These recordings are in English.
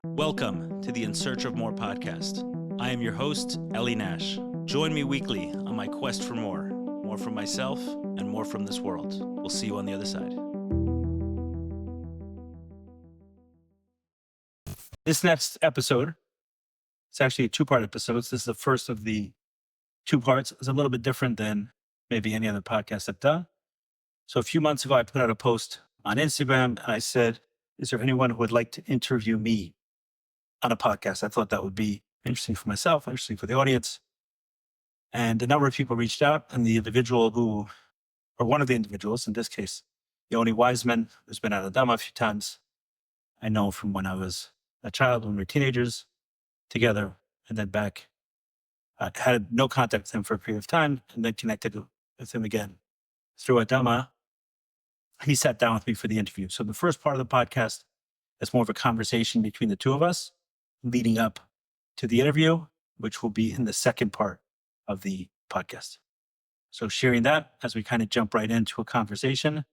Welcome to the In Search of More podcast. I am your host, Eli Nash. Join me weekly on my quest for more from myself and more from this world. We'll see you on the other side. This next episode, it's actually a two-part episode. This is the first of the two parts. It's a little bit different than maybe any other podcast I've done. So a few months ago, I put out a post on Instagram and I said, is there anyone who would like to interview me on a podcast? I thought that would be interesting for myself, interesting for the audience. And a number of people reached out, and the individual or one of the individuals, in this case, Yoni Waysman, who's been at Adama a few times. I know from when I was a child, when we were teenagers together, and then back. I had no contact with him for a period of time, and then connected with him again through Adama. He sat down with me for the interview. So the first part of the podcast is more of a conversation between the two of us, leading up to the interview, which will be in the second part of the podcast. So sharing that as we kind of jump right into a conversation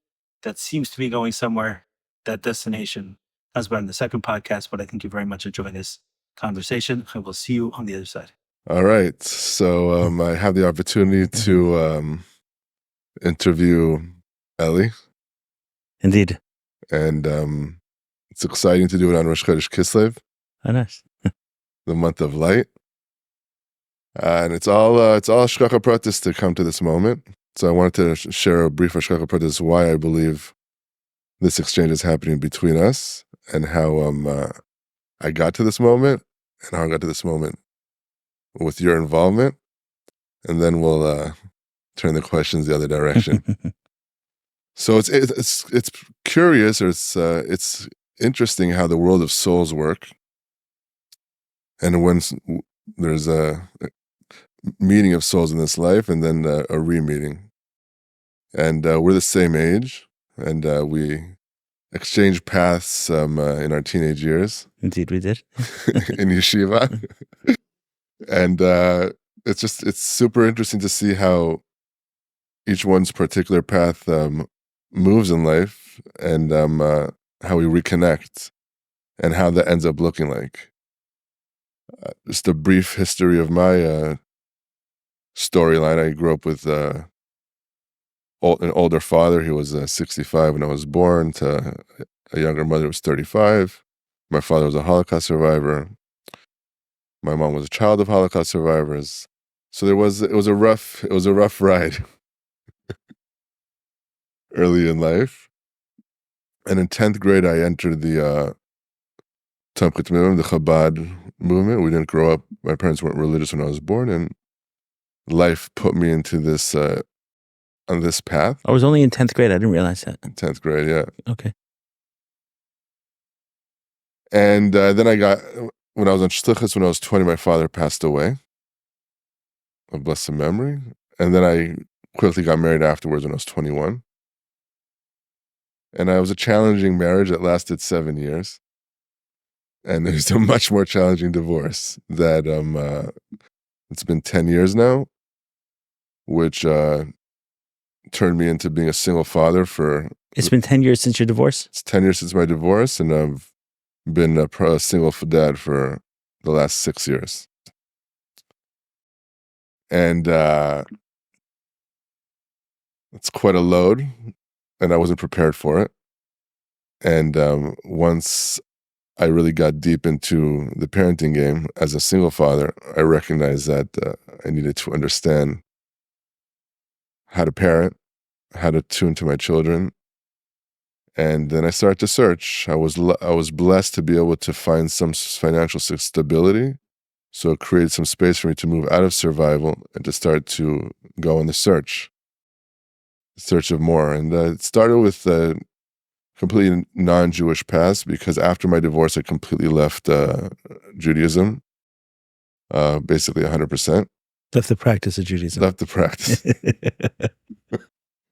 that seems to be going somewhere. That destination has been in the second podcast, but I think you very much enjoy this conversation. I will see you on the other side. All right. So I have the opportunity to interview Eli. Indeed. And it's exciting to do it on Rosh Chodesh Kislev. Oh, nice. The month of light. And it's all Hashgacha Pratis to come to this moment. So I wanted to share a brief Hashgacha Pratis why I believe this exchange is happening between us and how I got to this moment and how I got to this moment with your involvement. And then we'll turn the questions the other direction. So it's curious, or it's interesting how the world of souls work. And when there's a meeting of souls in this life and then a re-meeting. And we're the same age, and we exchanged paths in our teenage years. Indeed, we did. In yeshiva. And it's super interesting to see how each one's particular path moves in life, and how we reconnect and how that ends up looking like. Just a brief history of my storyline. I grew up with an older father. He was 65 when I was born, to a younger mother who was 35. My father was a Holocaust survivor. My mom was a child of Holocaust survivors. So it was a rough ride early in life. And in 10th grade, I entered the the Chabad movement. We didn't grow up, my parents weren't religious when I was born, and life put me into this, on this path. I was only in 10th grade. I didn't realize that. 10th grade, yeah. Okay. And then when I was on Shlichus, when I was 20, my father passed away, of blessed memory. And then I quickly got married afterwards when I was 21. And it was a challenging marriage that lasted 7 years. And it was a much more challenging divorce that it's been 10 years now, which turned me into being a single father for... It's been 10 years since your divorce? It's 10 years since my divorce, and I've been a single dad for the last 6 years. And it's quite a load, and I wasn't prepared for it. And once I really got deep into the parenting game as a single father, I recognized that I needed to understand how to parent, how to tune to my children. And then I started to search. I was blessed to be able to find some financial stability. So it created some space for me to move out of survival and to start to go on the search of more. And it started with a completely non-Jewish past, because after my divorce, I completely left Judaism, basically 100%. Left the practice of Judaism. Left the practice.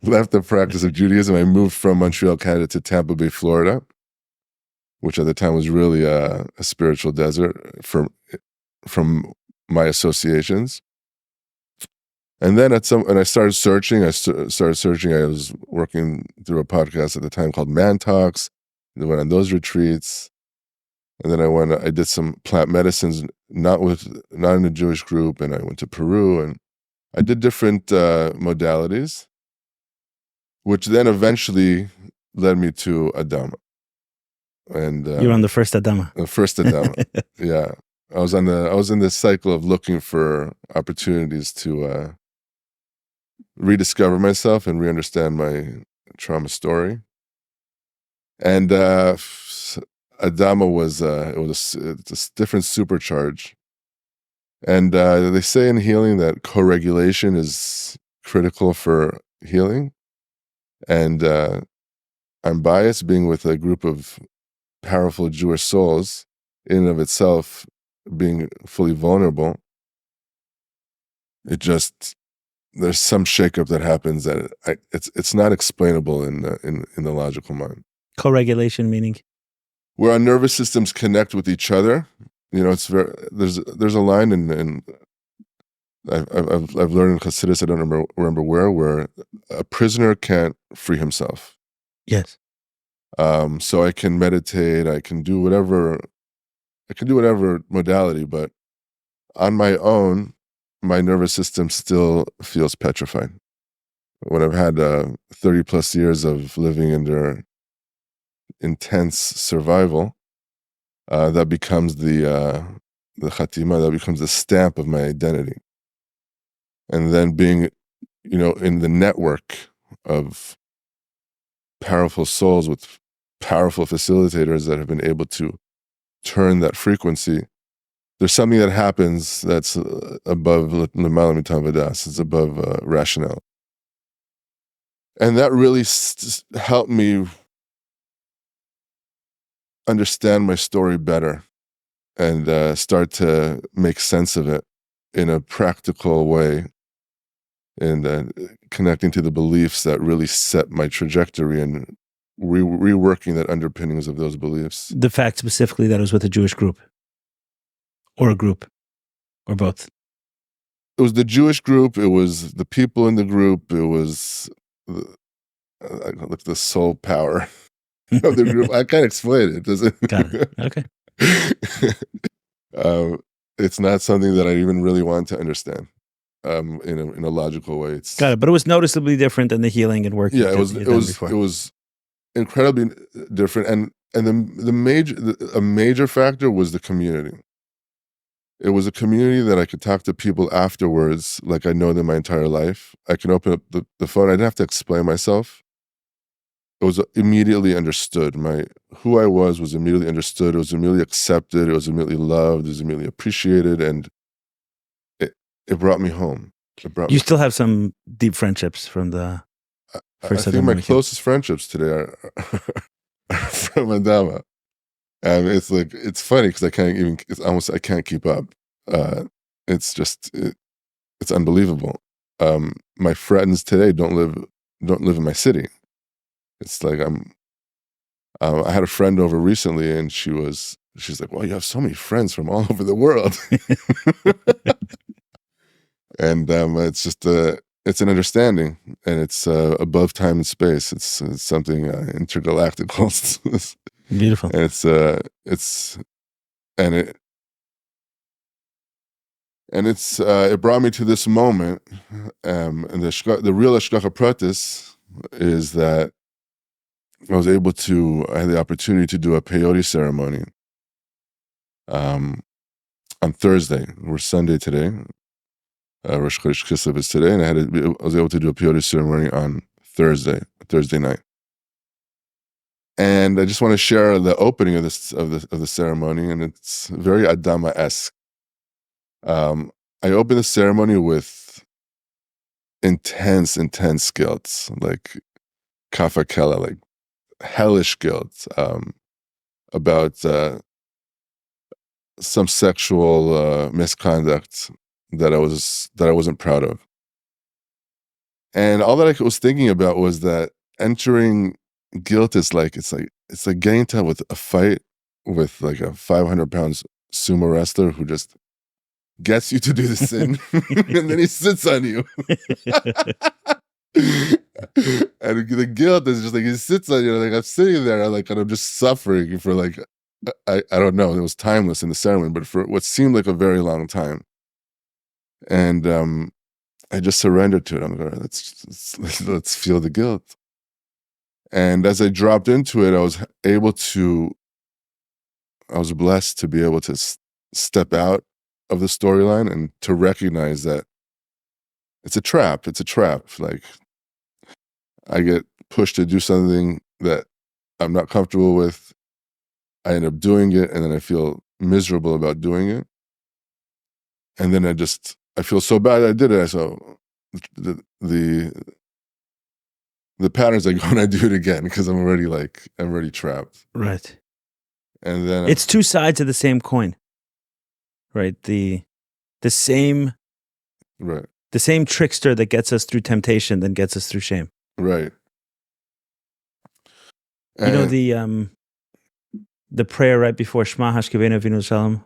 Left the practice of Judaism. I moved from Montreal, Canada to Tampa Bay, Florida, which at the time was really a spiritual desert from my associations. And then I started searching. I was working through a podcast at the time called Man Talks. I went on those retreats. And then I did some plant medicines, not in a Jewish group, and I went to Peru, and I did different modalities, which then eventually led me to Adama. And You're on the first Adama. the first Adama. Yeah. I was in this cycle of looking for opportunities to rediscover myself and re-understand my trauma story. And Adama was it's a different supercharge. And they say in healing that co-regulation is critical for healing. And I'm biased, being with a group of powerful Jewish souls in and of itself, being fully vulnerable. There's some shakeup that happens that it's not explainable in the logical mind. Co-regulation meaning? Where our nervous systems connect with each other. It's there's a line in I've learned in Hasidus, I don't remember where a prisoner can't free himself. Yes. So I can meditate, I can do whatever modality, but on my own, my nervous system still feels petrified. When I've had 30 plus years of living under intense survival, that becomes the khatima, that becomes the stamp of my identity. And then being, in the network of powerful souls with powerful facilitators that have been able to turn that frequency, there's something that happens that's above l'maala mitam vadas, it's above rationale. And that really helped me understand my story better and start to make sense of it in a practical way, and connecting to the beliefs that really set my trajectory and reworking that underpinnings of those beliefs. The fact specifically that it was with a Jewish group or a group or both. It was the Jewish group. It was the people in the group. It was the soul power of the group. I can't explain it. Does it? Got it. Okay. It's not something that I even really want to understand in a logical way. Got it. But it was noticeably different than the healing and work. Yeah, it was incredibly different, and a major factor was the community. It was a community that I could talk to people afterwards like I know them my entire life. I can open up the phone. I didn't have to explain myself. It was immediately understood. Who I was immediately understood. It was immediately accepted. It was immediately loved. It was immediately appreciated, and it brought me home. You still have some deep friendships from the first. I think my closest friendships today are from Adama. And it's funny because I can't keep up. It's unbelievable. My friends today don't live in my city. It's like I had a friend over recently, and she's like, "Well, you have so many friends from all over the world." And it's just it's an understanding, and it's above time and space. It's something intergalactical. Beautiful. And it brought me to this moment. And the real Hashgacha Pratis is that I had the opportunity to do a peyote ceremony on Thursday. We're Sunday today. Rosh Chodesh Kislev is today, and I was able to do a peyote ceremony on Thursday night. And I just want to share the opening of the ceremony, and it's very Adama-esque. I opened the ceremony with intense guilt, like kafakela, like hellish guilt, about some sexual misconduct that I wasn't proud of. And all that I was thinking about was that entering guilt is like it's like getting into a fight with like a 500 pounds sumo wrestler who just gets you to do the sin and then he sits on you. And the guilt is just like he sits on you, like I'm sitting there, and I'm just suffering for like I don't know, it was timeless in the ceremony, but for what seemed like a very long time. And I just surrendered to it. I'm like, all right, let's feel the guilt. And as I dropped into it, I was blessed to be able to step out of the storyline and to recognize that it's a trap. It's a trap. Like, I get pushed to do something that I'm not comfortable with. I end up doing it, and then I feel miserable about doing it. And then I feel so bad I did it. So the patterns I go and I do it again because I'm already trapped. Right. And then It's two sides of the same coin, right? The same right, the same trickster that gets us through temptation then gets us through shame. right. You know the prayer right before Shema Hashkevenu Avinu Shalom,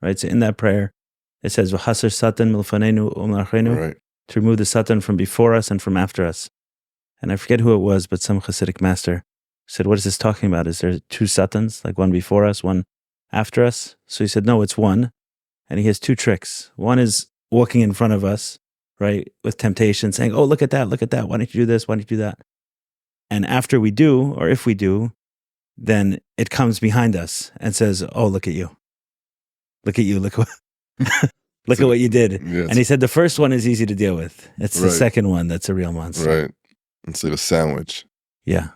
right? So in that prayer, it says V'hasar Satan milfanenu umlachenu, right. to remove the Satan from before us and from after us. And I forget who it was, but some Hasidic master said, "What is this talking about? Is there two Satans, like one before us, one after us?" So he said, "No, it's one." And he has two tricks. One is walking in front of us, right, with temptation, saying, "Oh, look at that, look at that. Why don't you do this? Why don't you do that?" And after we do, or if we do, then it comes behind us and says, "Oh, look at you. Look at you. Look what, look at what you did." Yes. And he said the first one is easy to deal with. It's the Right. second one that's a real monster. Right. It's like a sandwich. Yeah.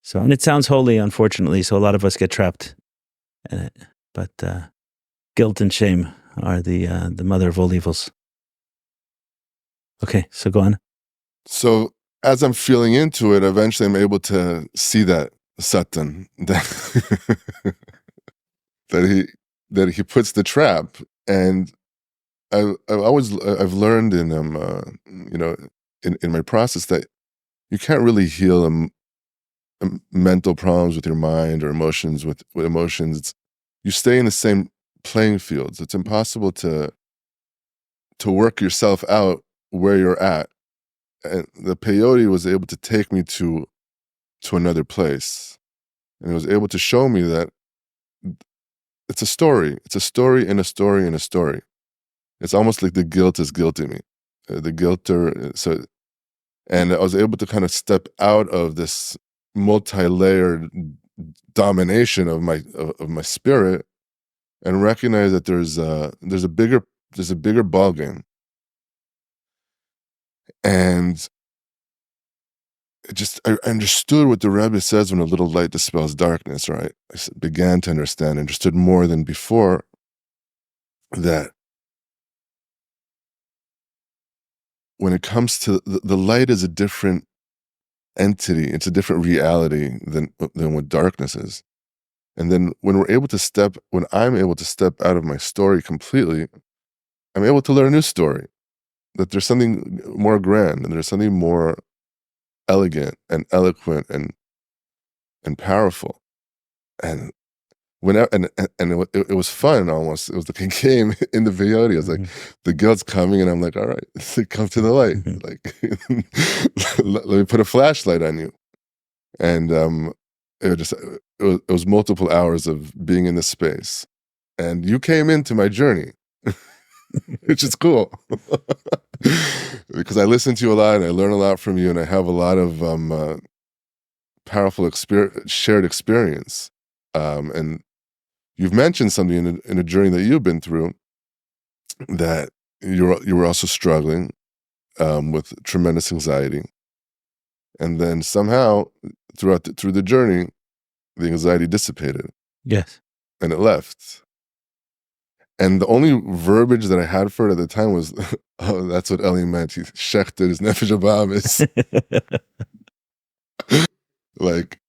So, and it sounds holy, unfortunately, so a lot of us get trapped in it. But guilt and shame are the mother of all evils. Okay, so go on. So as I'm feeling into it, eventually I'm able to see that Satan, that he puts the trap. And I've learned in my process that you can't really heal mental problems with your mind or emotions with emotions. You stay in the same playing fields. It's impossible to work yourself out where you're at. And the peyote was able to take me to another place, and it was able to show me that it's a story. It's a story in a story in a story. It's almost like the guilt is guilting me, the guilter. So, and I was able to kind of step out of this multi-layered domination of my spirit, and recognize that there's a bigger ball game. And I understood what the Rebbe says when a little light dispels darkness, right? I began to understood more than before that when it comes to the light is a different entity, it's a different reality than what darkness is. And then when I'm able to step out of my story completely, I'm able to learn a new story, that there's something more grand and there's something more elegant and eloquent and powerful. And it was fun almost. It was like a game in the peyote. It was like the guilt's coming, and I'm like, all right, come to the light. Like, let me put a flashlight on you. And it was multiple hours of being in this space, and you came into my journey, which is cool because I listen to you a lot and I learn a lot from you, and I have a lot of powerful shared experience, and you've mentioned something in a journey that you've been through, that you were also struggling with tremendous anxiety, and then somehow through the journey, the anxiety dissipated. Yes. And it left. And the only verbiage that I had for it at the time was, "Oh, that's what Eli meant. He shechted his nefesh habahamis." like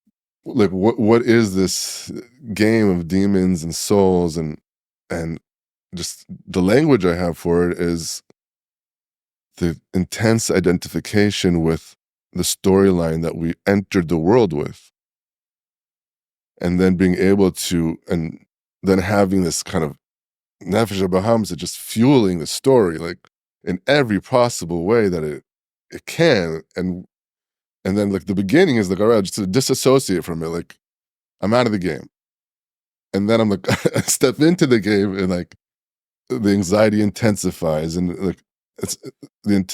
what is this game of demons and souls, and just the language I have for it is the intense identification with the storyline that we entered the world with, and then being able to, and then having this kind of nefesh habahamis just fueling the story, like in every possible way that it can, and then like the beginning is like, all right, just to disassociate from it, like I'm out of the game. and then I'm like, I step into the game, and like the anxiety intensifies, and like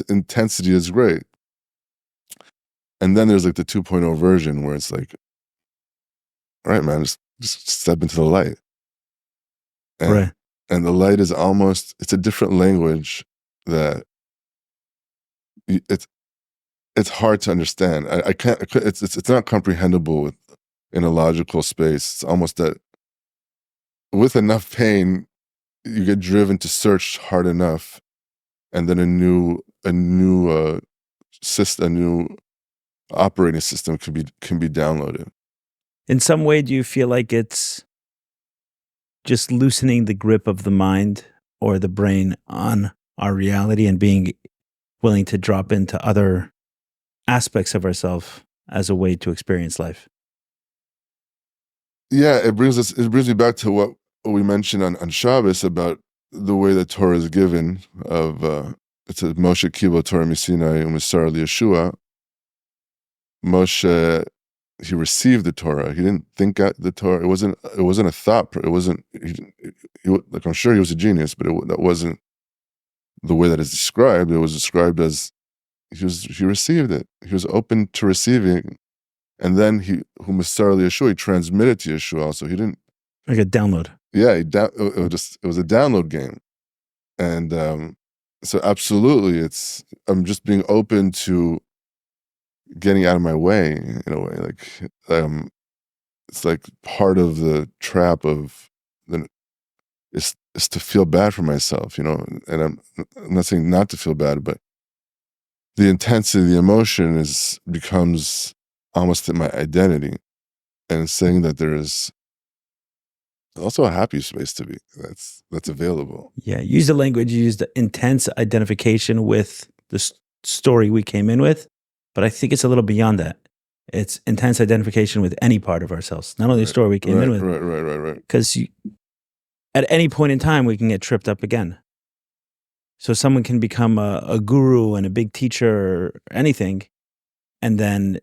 intensity is great. And then there's like the 2.0 version where it's like, all right, man, just step into the light. And, Right. and the light is almost, it's a different language that it's hard to understand. I can't, it's not comprehensible in a logical space. It's almost that with enough pain, you get driven to search hard enough, and then a new system, a new operating system can be downloaded. In some way, do you feel like it's just loosening the grip of the mind or the brain on our reality and being willing to drop into other aspects of ourselves as a way to experience life? Yeah, it brings me back to what we mentioned on Shabbos about the way the Torah is given. It's a Moshe Kibo Torah Misinai Umisar Yeshua. Moshe, he received the Torah. He didn't think out the Torah. It wasn't a thought. It wasn't. Like, I'm sure he was a genius, but that wasn't the way that it's described. It was described as he received it. He was open to receiving, and then he transmitted to Yeshua. Also, he didn't like a download. Yeah, it was a download game, and so absolutely, I'm just being open to getting out of my way in a way. Like it's like part of the trap of is to feel bad for myself, and I'm not saying not to feel bad, but the intensity, the emotion becomes almost my identity, and saying that there is also a happy space to be that's available. Yeah, use the language. You used intense identification with the story we came in with, but I think it's a little beyond that. It's intense identification with any part of ourselves, not only the story we came in with. Right. Because at any point in time, we can get tripped up again. So someone can become a guru and a big teacher or anything, and then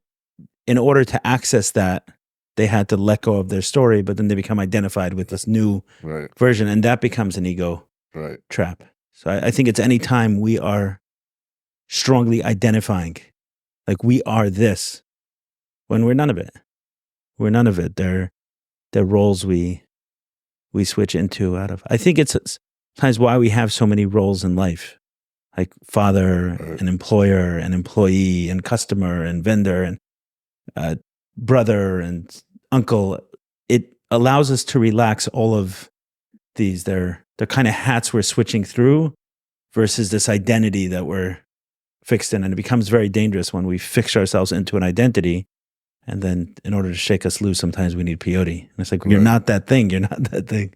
in order to access that, they had to let go of their story, but then they become identified with this new version, and that becomes an ego trap. So I think it's any time we are strongly identifying, like we are this, when we're none of it. We're none of it. They're roles we switch into out of. I think it's sometimes why we have so many roles in life, like father, and employer, and employee, and customer, and vendor, and brother, and uncle. It allows us to relax all of these. They're kind of hats we're switching through versus this identity that we're fixed in. And it becomes very dangerous when we fix ourselves into an identity. And then in order to shake us loose, sometimes we need peyote. And it's like, you're not that thing. You're not that thing.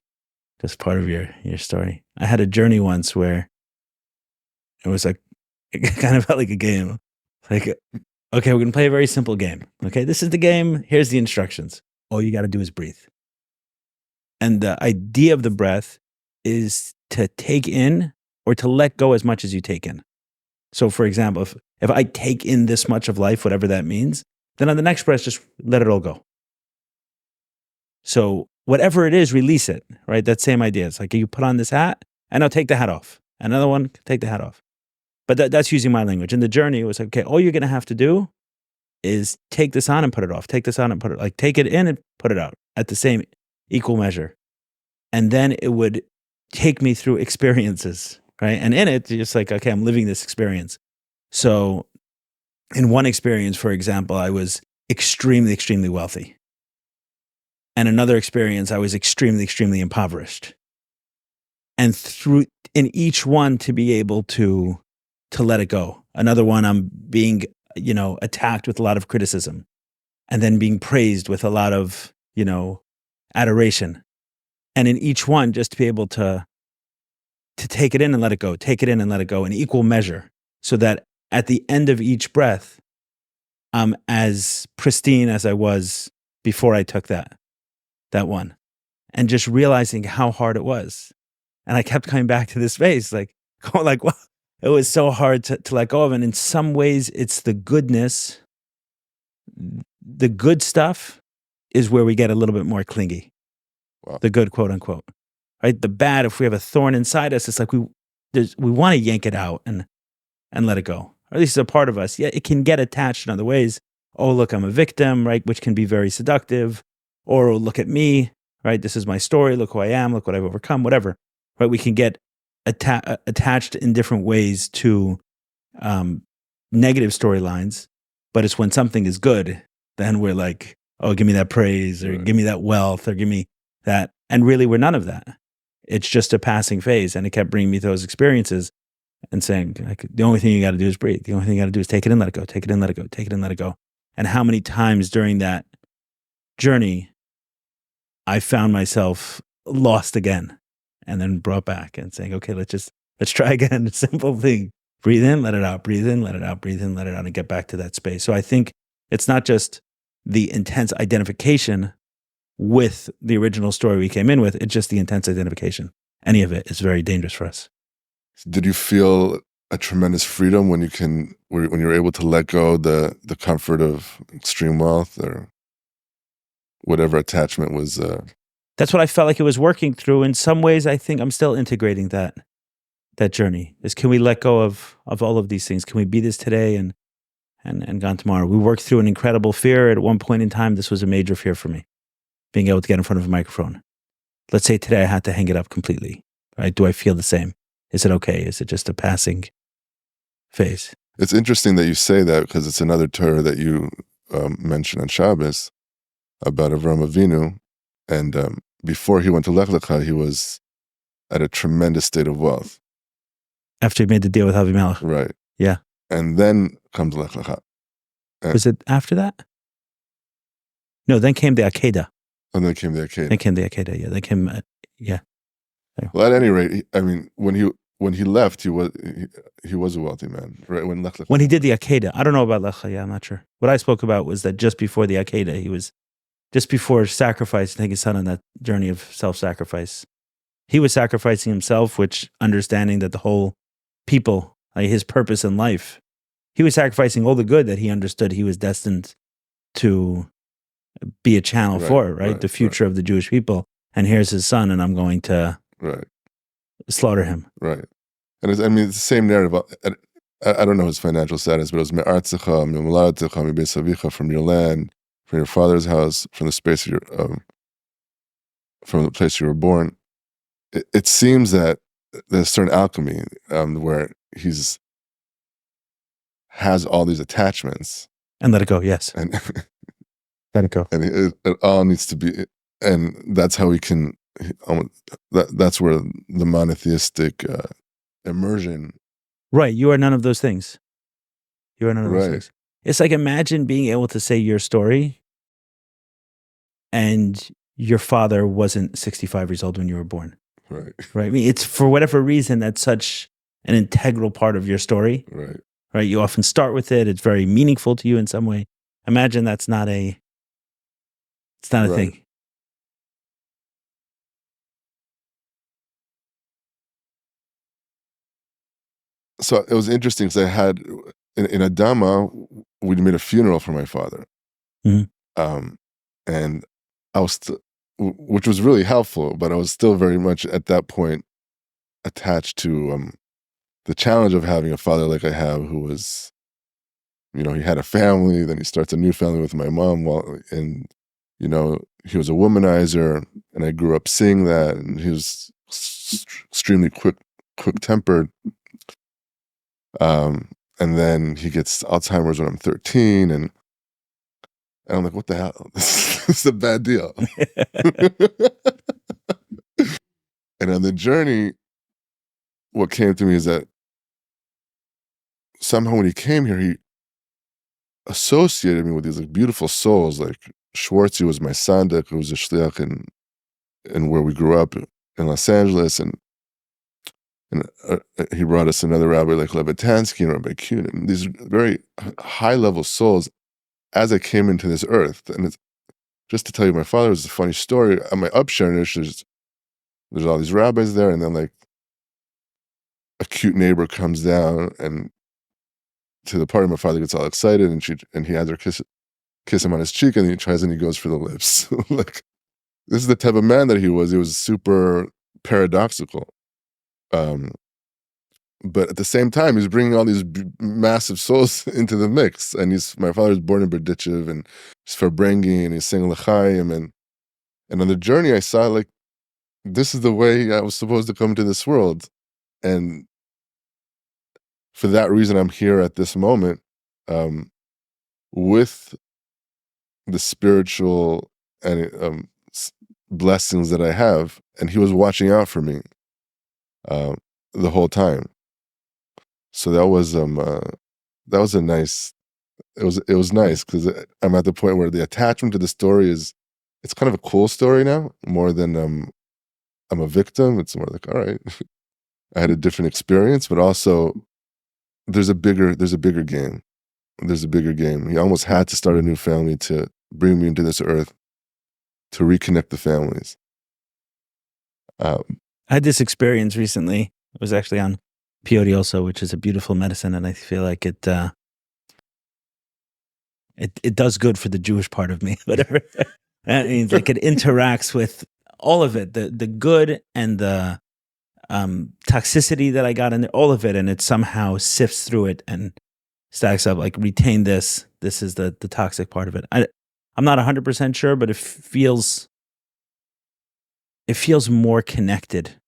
Just part of your story. I had a journey once where it was like, it kind of felt like a game. Like, okay, we're going to play a very simple game. Okay, this is the game. Here's the instructions. All you got to do is breathe. And the idea of the breath is to take in or to let go as much as you take in. So for example, if I take in this much of life, whatever that means, then on the next breath, just let it all go. So whatever it is, release it, right? That same idea. It's like you put on this hat and now take the hat off. Another one, take the hat off. But that's using my language. In the journey, it was like, okay, all you're going to have to do is take this on and put it off. Take this on and put it, like take it in and put it out at the same equal measure. And then it would take me through experiences, right? And in it, it's like, okay, I'm living this experience. So in one experience, for example, I was extremely, extremely wealthy. And another experience, I was extremely, extremely impoverished. And in each one to be able to let it go. Another one, I'm being, attacked with a lot of criticism, and then being praised with a lot of, adoration. And in each one, just to be able to take it in and let it go, take it in and let it go in equal measure, so that at the end of each breath, I'm as pristine as I was before I took that one. And just realizing how hard it was. And I kept coming back to this space, like, going like, wow, it was so hard to let go of. And in some ways, it's the goodness. The good stuff is where we get a little bit more clingy. Wow. the good, quote unquote, right? The bad, if we have a thorn inside us, it's like we want to yank it out and let it go. Or at least it's a part of us. Yeah, it can get attached in other ways. Oh, look, I'm a victim, right? Which can be very seductive. Or oh, look at me, right? This is my story. Look who I am. Look what I've overcome. Whatever, right? We can get attached in different ways to negative storylines. But it's when something is good, then we're like, oh, give me that praise, or give me that wealth, or give me that. And really, we're none of that. It's just a passing phase. And it kept bringing me those experiences and saying, like, the only thing you got to do is breathe. The only thing you got to do is take it in, let it go, take it in, let it go, take it in, let it go. And how many times during that journey, I found myself lost again and then brought back and saying, okay, let's try again. Simple thing. Breathe in, let it out, breathe in, let it out, breathe in, let it out, and get back to that space. So I think it's not just the intense identification with the original story we came in with, it's just the intense identification. Any of it is very dangerous for us. Did you feel a tremendous freedom when you're able to let go the comfort of extreme wealth or whatever attachment was? That's what I felt like it was working through. In some ways, I think I'm still integrating that journey. Is, can we let go of all of these things? Can we be this today and gone tomorrow? We worked through an incredible fear. At one point in time, this was a major fear for me, being able to get in front of a microphone. Let's say today I had to hang it up completely. Right? Do I feel the same? Is it okay? Is it just a passing phase? It's interesting that you say that, because it's another Torah that you mentioned on Shabbos about Avram Avinu. And before he went to Lech Lecha, he was at a tremendous state of wealth. After he made the deal with Avimelech. Right. Yeah. And then comes Lech Lecha. Was it after that? No, then came the Akedah. And then came the Akedah. Then came the Akedah, yeah. Then came, yeah. Well, at any rate, I mean, when he left, he was a wealthy man, right? When he did the Akedah, I don't know about Lecha, yeah, I'm not sure. What I spoke about was that just before the Akedah, he was, just before sacrifice, taking his son on that journey of self-sacrifice, he was sacrificing himself, which understanding that the whole people, like his purpose in life, he was sacrificing all the good that he understood he was destined to be a channel for, right? The future of the Jewish people. And here's his son, and I'm going to slaughter him. Right. And it's the same narrative. I don't know his financial status, but it was me'artzecha, me'moladecha, me'beis avicha, from your land, from your father's house, from the space of from the place you were born. It seems that there's a certain alchemy where he's has all these attachments. And let it go, yes. And let it go. And it all needs to be, and that's how we can, that's where the monotheistic immersion. Right, you are none of those things. You are none of those things. It's like, imagine being able to say your story and your father wasn't 65 years old when you were born. Right. Right. I mean, it's, for whatever reason, that's such an integral part of your story. Right. Right. You often start with it. It's very meaningful to you in some way. Imagine that's not a thing. So it was interesting because I had, in Adama, we made a funeral for my father. Mm-hmm. And I was, which was really helpful, but I was still very much at that point attached to the challenge of having a father like I have, who was, he had a family, then he starts a new family with my mom, and he was a womanizer, and I grew up seeing that, and he was extremely quick-tempered. And then he gets Alzheimer's when I'm 13, and I'm like, what the hell? This is a bad deal. And on the journey, what came to me is that somehow when he came here, he associated me with these beautiful souls. Like Schwartzy was my sandik, who was a shliach in where we grew up in Los Angeles, and he brought us another rabbi like Levitansky and Rabbi Kuhn, and these very high-level souls as I came into this earth. And it's, just to tell you, my father was a funny story. On my upsherish, there's all these rabbis there, and then like a cute neighbor comes down and to the party, my father gets all excited, and he has her kiss him on his cheek, and he tries and he goes for the lips. Like, this is the type of man that he was. He was super paradoxical. But at the same time, he's bringing all these massive souls into the mix. And my father's born in Berdichev, and he's Farbrengi, and he's singing L'chaim. And on the journey, I saw, like, this is the way I was supposed to come to this world. And for that reason, I'm here at this moment with the spiritual and blessings that I have. And he was watching out for me the whole time. So that was a nice. It was nice because I'm at the point where the attachment to the story it's kind of a cool story now, more than I'm a victim. It's more like, all right, I had a different experience, but also there's a bigger game. There's a bigger game. He almost had to start a new family to bring me into this earth, to reconnect the families. I had this experience recently. It was actually on peyote also, which is a beautiful medicine, and I feel like it does good for the Jewish part of me. Whatever. It means like it interacts with all of it, the good and the toxicity that I got in there, all of it, and it somehow sifts through it and stacks up. Like, retain this. This is the toxic part of it. I'm not 100% sure, but it feels more connected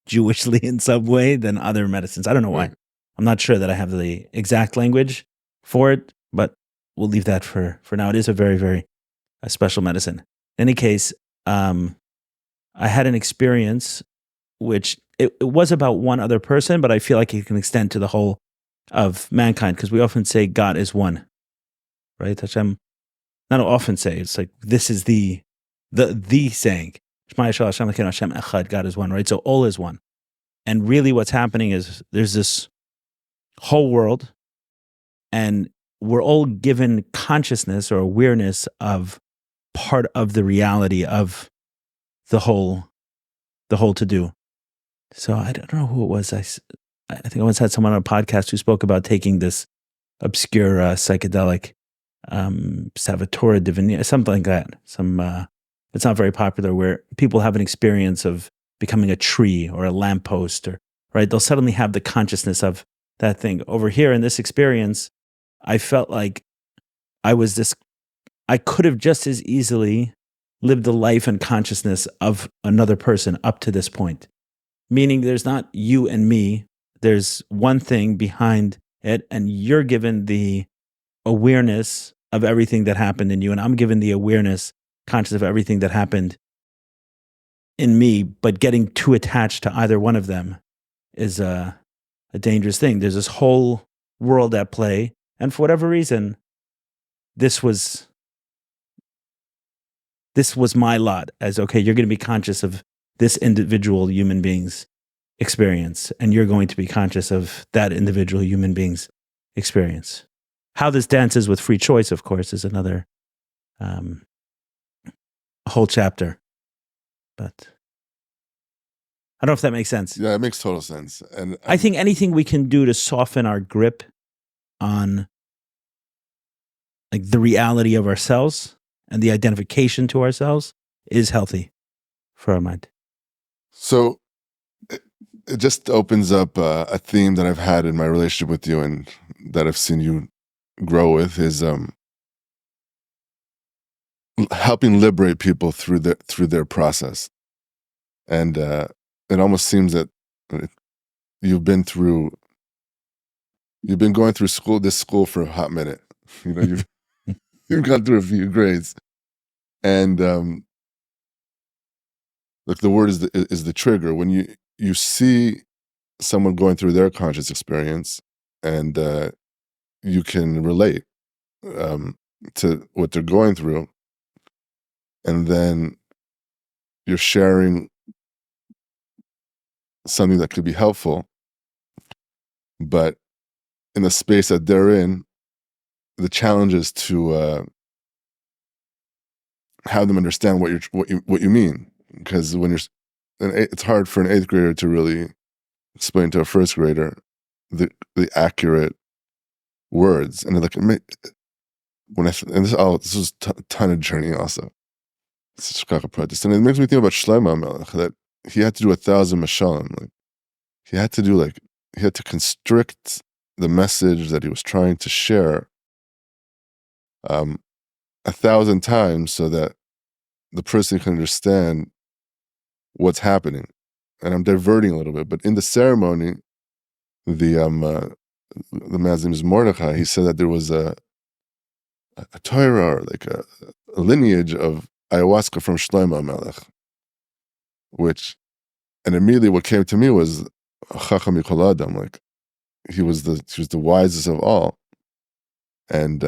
Jewishly in some way than other medicines. I don't know why. I'm not sure that I have the exact language for it, but we'll leave that for now. It is a very, very special medicine. In any case, I had an experience which it was about one other person, but I feel like it can extend to the whole of mankind, because we often say God is one, right? Hashem, not often say, it's like this is the saying. Shema Yisrael Hashem Elokeinu Hashem Echad, God is one, right? So all is one. And really what's happening is there's this whole world, and we're all given consciousness or awareness of part of the reality of the whole to do. So I don't know who it was. I think I once had someone on a podcast who spoke about taking this obscure psychedelic Salvatore Divini, something like that. It's not very popular, where people have an experience of becoming a tree or a lamppost, or right. They'll suddenly have the consciousness of that thing. Over here in this experience, I felt like I could have just as easily lived the life and consciousness of another person up to this point. Meaning there's not you and me, there's one thing behind it, and you're given the awareness of everything that happened in you, and I'm given the awareness, conscious of everything that happened in me, but getting too attached to either one of them is a dangerous thing. There's this whole world at play, and for whatever reason, this was my lot, as, okay, you're going to be conscious of this individual human being's experience, and you're going to be conscious of that individual human being's experience. How this dances with free choice, of course, is another whole chapter. But I don't know if that makes sense. Yeah, it makes total sense. And I think anything we can do to soften our grip on like the reality of ourselves and the identification to ourselves is healthy for our mind. So it just opens up a theme that I've had in my relationship with you, and that I've seen you grow with, is helping liberate people through their process. And it almost seems that you've been going through this school for a hot minute. You know, you've gone through a few grades, and like the word is the trigger. When you see someone going through their conscious experience, and you can relate to what they're going through, and then you're sharing something that could be helpful, but in the space that they're in, the challenge is to have them understand what you mean, because it's hard for an 8th grader to really explain to a 1st grader the accurate words, and like this was a ton of journey also. Shkacha practice. And it makes me think about Shlomo HaMelech, that he had to do 1,000 mashalim. Like, he had to constrict the message that he was trying to share 1,000 times so that the person can understand what's happening. And I'm diverting a little bit, but in the ceremony, the man's name is Mordechai. He said that there was a Torah, or like a lineage of ayahuasca from Shlomo HaMelech, and immediately what came to me was Chacham Mikol Adam, like he was the wisest of all. And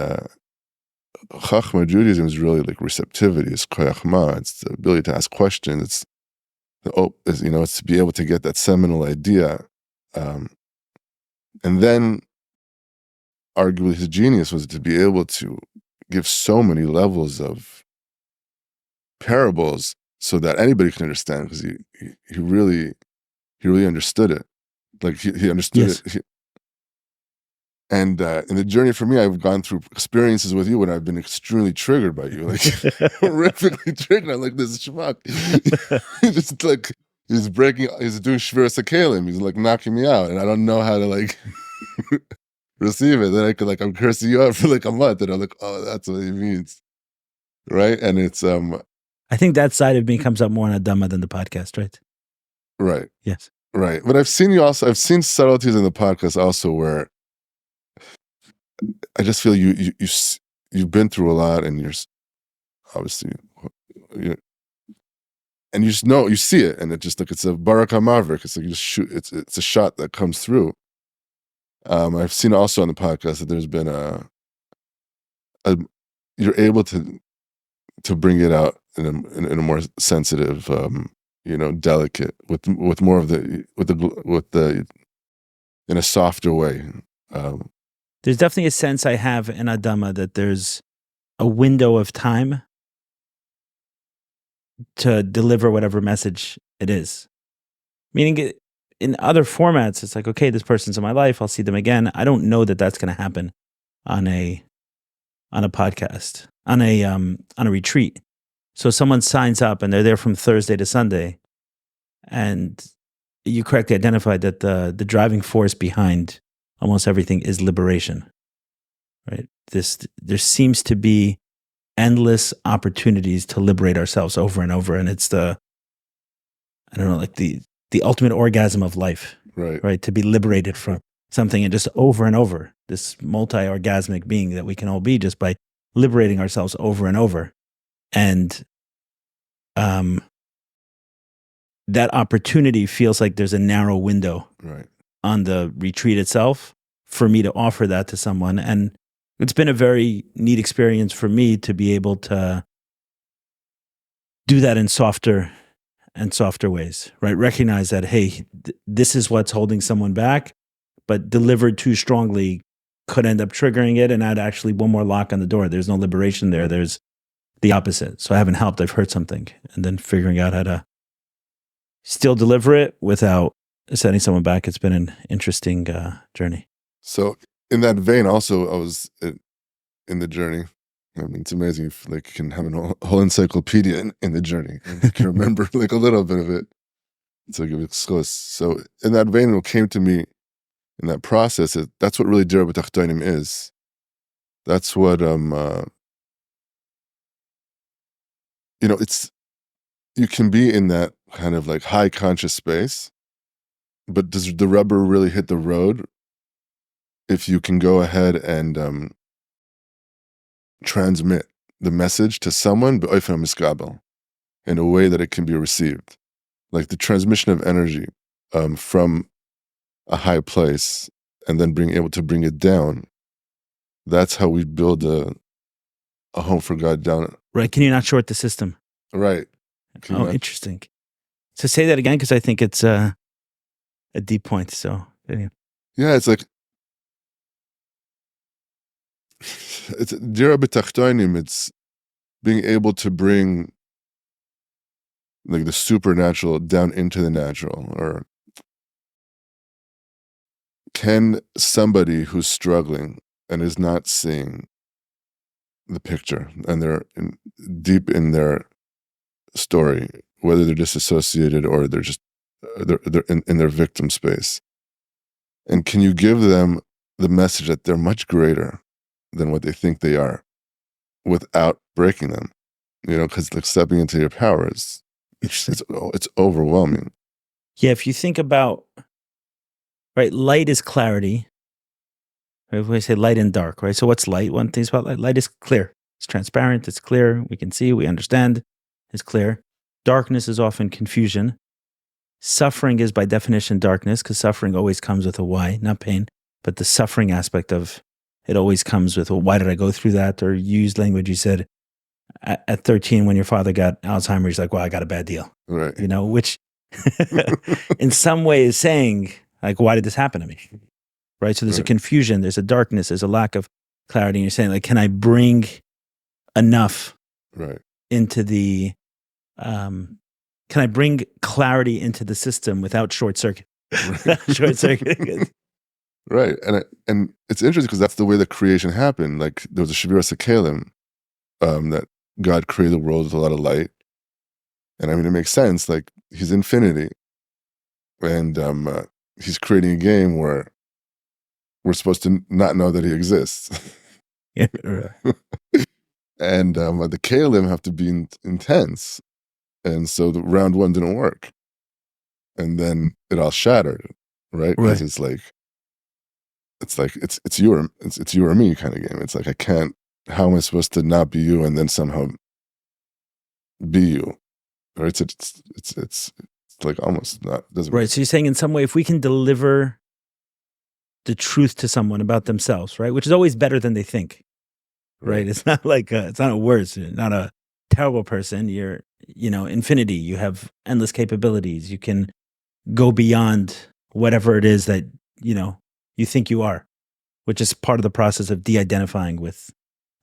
Chachma Judaism is really like receptivity, it's koyachma, it's the ability to ask questions, it's to be able to get that seminal idea. And then arguably his genius was to be able to give so many levels of parables so that anybody can understand, because he really understood it. Like he understood it. And in the journey for me, I've gone through experiences with you when I've been extremely triggered by you, like horrifically triggered. I'm like, this is schmuck. Just like he's doing shviras hakelim. He's like knocking me out, and I don't know how to like receive it. Then I'm cursing you out for like a month, and I'm like, oh, that's what he means, right? And it's I think that side of me comes up more in Adama than the podcast, right? Right. Yes. Right. But I've seen subtleties in the podcast also where I just feel you've been through a lot, and you're obviously, and you just know, you see it, and it just like, it's a baraka maverick. It's like you just shoot, it's a shot that comes through. I've seen also on the podcast that there's been you're able to bring it out in a more sensitive, delicate, with more of the in a softer way. There's definitely a sense I have in Adama that there's a window of time to deliver whatever message it is. Meaning in other formats, it's like, okay, this person's in my life, I'll see them again. I don't know that that's going to happen on a podcast, on a retreat. So someone signs up and they're there from Thursday to Sunday, and you correctly identified that the driving force behind almost everything is liberation, right? There seems to be endless opportunities to liberate ourselves over and over, and it's the ultimate orgasm of life, right? To be liberated from something, and just over and over, this multi-orgasmic being that we can all be just by liberating ourselves over and over. And that opportunity feels like there's a narrow window on the retreat itself for me to offer that to someone. And it's been a very neat experience for me to be able to do that in softer and softer ways, right? Recognize that, hey, this is what's holding someone back, but delivered too strongly could end up triggering it and add actually one more lock on the door. There's no liberation there. There's the opposite. So I haven't helped. I've heard something, and then figuring out how to still deliver it without setting someone back. It's been an interesting journey. So in that vein, also, I was in the journey. I mean, it's amazing if you can have a whole encyclopedia in the journey, and you can remember like a little bit of it. It's like it's close. So in that vein, what came to me in that process, that's what really Dira B'Tachtonim is. That's what it's, you can be in that kind of like high conscious space, but does the rubber really hit the road if you can go ahead and transmit the message to someone b'ofen miskabel, in a way that it can be received, like the transmission of energy from a high place, and then being able to bring it down. That's how we build a home for God down. Right? Can you not short the system? Right. Interesting. So say that again, because I think it's a deep point. So yeah, it's like it's Dira B'Tachtonim. It's being able to bring like the supernatural down into the natural. Or can somebody who's struggling and is not seeing the picture, and they're deep in their story, whether they're disassociated or they're just they're in their victim space. And can you give them the message that they're much greater than what they think they are without breaking them? Because like stepping into your power is it's overwhelming. Yeah, if you think about, right, light is clarity. Right? We say light and dark, right? So what's light? One thing about light. Light is clear. It's transparent. It's clear. We can see. We understand. It's clear. Darkness is often confusion. Suffering is by definition darkness, because suffering always comes with a why, not pain, but the suffering aspect of it always comes with, well, why did I go through that? Or you used language, you said at 13 when your father got Alzheimer's, like, well, I got a bad deal. Right. Which in some way is saying, like, why did this happen to me? Right? So there's a confusion, there's a darkness, there's a lack of clarity. And you're saying, like, can I bring enough into the, can I bring clarity into the system without short circuit? Short circuit. Right. And it's interesting because that's the way that creation happened. Like there was a Shavira Sekalim, that God created the world with a lot of light. And I mean, it makes sense. Like he's infinity. And he's creating a game where we're supposed to not know that he exists. Yeah. And the Kalim have to be intense. And so the round one didn't work. And then it all shattered, right? Because it's you or me kind of game. It's like, how am I supposed to not be you and then somehow be you? Or it's like almost not, doesn't right. So you're saying in some way, if we can deliver the truth to someone about themselves, right? Which is always better than they think, right? It's not like, it's not a worse, you're not a terrible person. You're, infinity. You have endless capabilities. You can go beyond whatever it is that, you think you are, which is part of the process of de-identifying with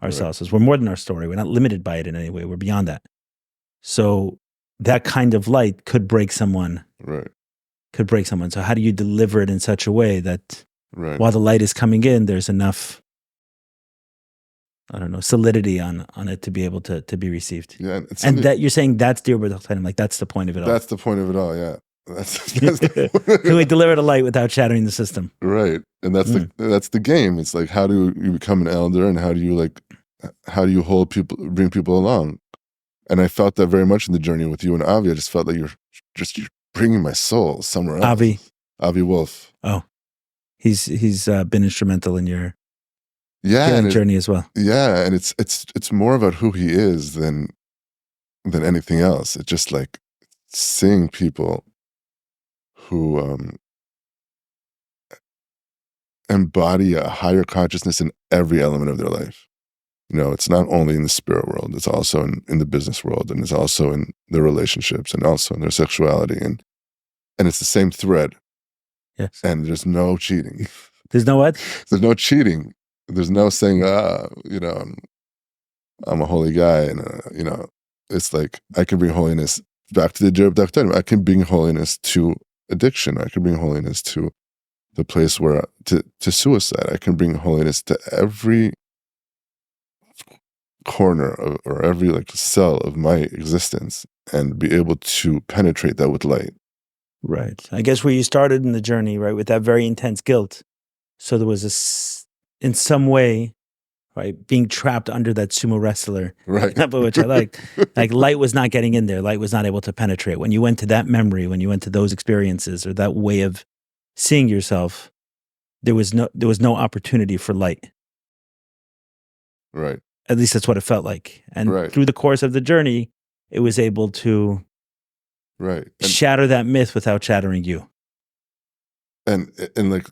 ourselves. As we're more than our story. We're not limited by it in any way. We're beyond that. So that kind of light could break someone. Right. Could break someone. So how do you deliver it in such a way that while the light is coming in, there's enough, I don't know, solidity on it to be able to be received. Yeah, and that you're saying that's dear with time, like that's the point of it all. That's the point of it all. Yeah, that's Can we deliver the light without shattering the system? Right, and that's the game. It's like, how do you become an elder, and how do you hold people, bring people along? And I felt that very much in the journey with you and Avi. I just felt like you're bringing my soul somewhere else. Avi Wolf. Oh, he's been instrumental in your journey as well. Yeah, and it's more about who he is than anything else. It's just like seeing people who embody a higher consciousness in every element of their life. It's not only in the spirit world, it's also in the business world, and it's also in their relationships, and also in their sexuality, and it's the same thread. Yes. And there's no cheating. There's no what? There's no cheating. There's no saying, I'm a holy guy, and it's like I can bring holiness back to the Jerub Daktarim. I can bring holiness to addiction. I can bring holiness to the place where to suicide. I can bring holiness to every corner or every like cell of my existence, and be able to penetrate that with light. Right. I guess where you started in the journey, right, with that very intense guilt. So there was in some way, right, being trapped under that sumo wrestler, right? Which I liked. Like light was not getting in there. Light was not able to penetrate. When you went to that memory, when you went to those experiences, or that way of seeing yourself, there was no opportunity for light. Right. At least that's what it felt like. And through the course of the journey, it was able to shatter that myth without shattering you. And like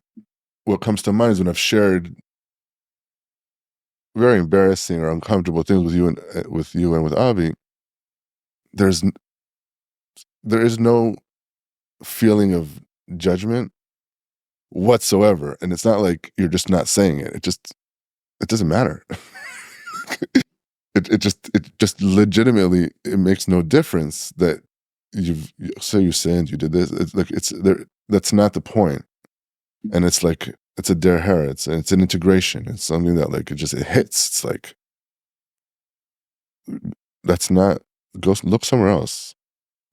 what comes to mind is when I've shared very embarrassing or uncomfortable things with you and with Avi, there is no feeling of judgment whatsoever. And it's not like you're just not saying it. It doesn't matter. It just legitimately, it makes no difference that you sinned, you did this. It's like that's not the point. And it's like it's a der Heretz, and it's an integration. It's something that like it hits. It's like that's not go look somewhere else.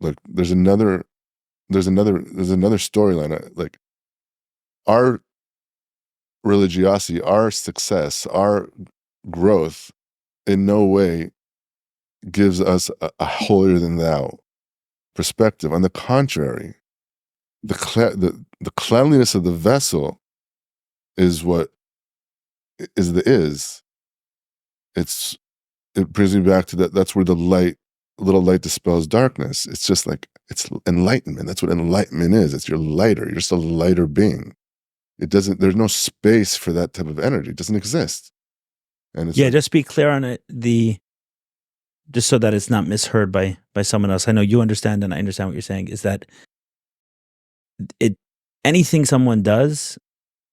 Like there's another storyline. Like our religiosity, our success, our growth in no way gives us a holier than thou perspective. On the contrary, the cleanliness of the vessel is what is the is. It brings me back to that. That's where the little light dispels darkness. It's just like, it's enlightenment. That's what enlightenment is. It's you're lighter. You're just a lighter being. There's no space for that type of energy. It doesn't exist. And it's just be clear on it. Just so that it's not misheard by someone else. I know you understand, and I understand what you're saying, is that anything someone does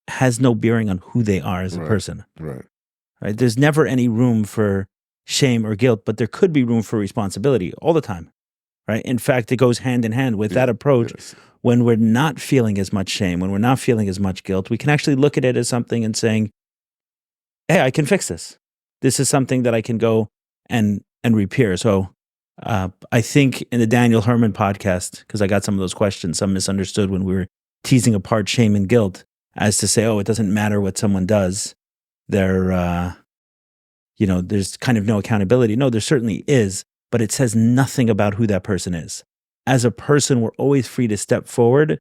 has no bearing on who they are as a person. Right. There's never any room for shame or guilt, but there could be room for responsibility all the time. Right. In fact, it goes hand in hand with that approach. Yes. When we're not feeling as much shame, when we're not feeling as much guilt, we can actually look at it as something and saying, hey, I can fix this. This is something that I can go and repair. So I think in the Daniel Herman podcast, because I got some of those questions, some misunderstood when we were teasing apart shame and guilt, as to say, oh, it doesn't matter what someone does. There's kind of no accountability. No, there certainly is, but it says nothing about who that person is. As a person, we're always free to step forward,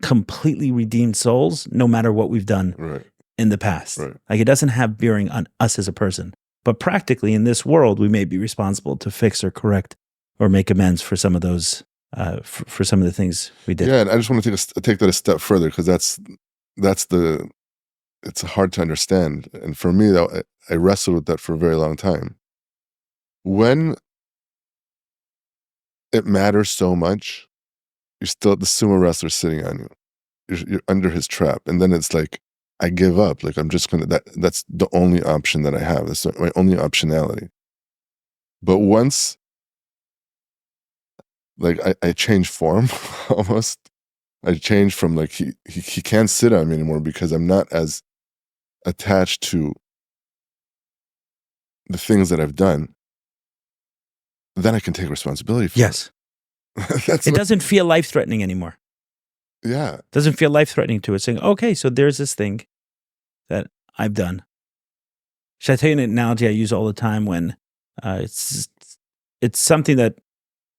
completely redeemed souls, no matter what we've done in the past. Right. Like, it doesn't have bearing on us as a person. But practically in this world, we may be responsible to fix or correct or make amends for some of those, for some of the things we did. Yeah, and I just want to take that a step further, because it's hard to understand. And for me, though, I wrestled with that for a very long time. When it matters so much, you're still the sumo wrestler sitting on you. You're under his trap. And then it's like, I give up. Like, I'm just going to, that's the only option that I have. That's my only optionality. But once, like, I change form almost. I change from, like, he can't sit on me anymore, because I'm not as attached to the things that I've done. Then I can take responsibility for it. It doesn't feel life-threatening anymore. Yeah. It doesn't feel life-threatening to it, saying, okay, so there's this thing that I've done. Should I tell you an analogy I use all the time when it's something that,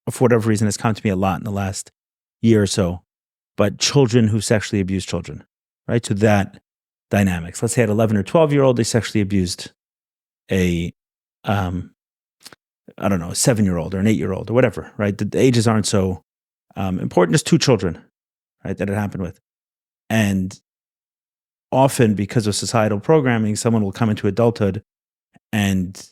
for whatever reason, has come to me a lot in the last year or so, but children who sexually abuse children, right? So that dynamics. Let's say at 11 or 12-year-old, they sexually abused a 7-year-old or an 8-year-old or whatever, right? The ages aren't so important. Just 2 children, right, that it happened with. And often, because of societal programming, someone will come into adulthood and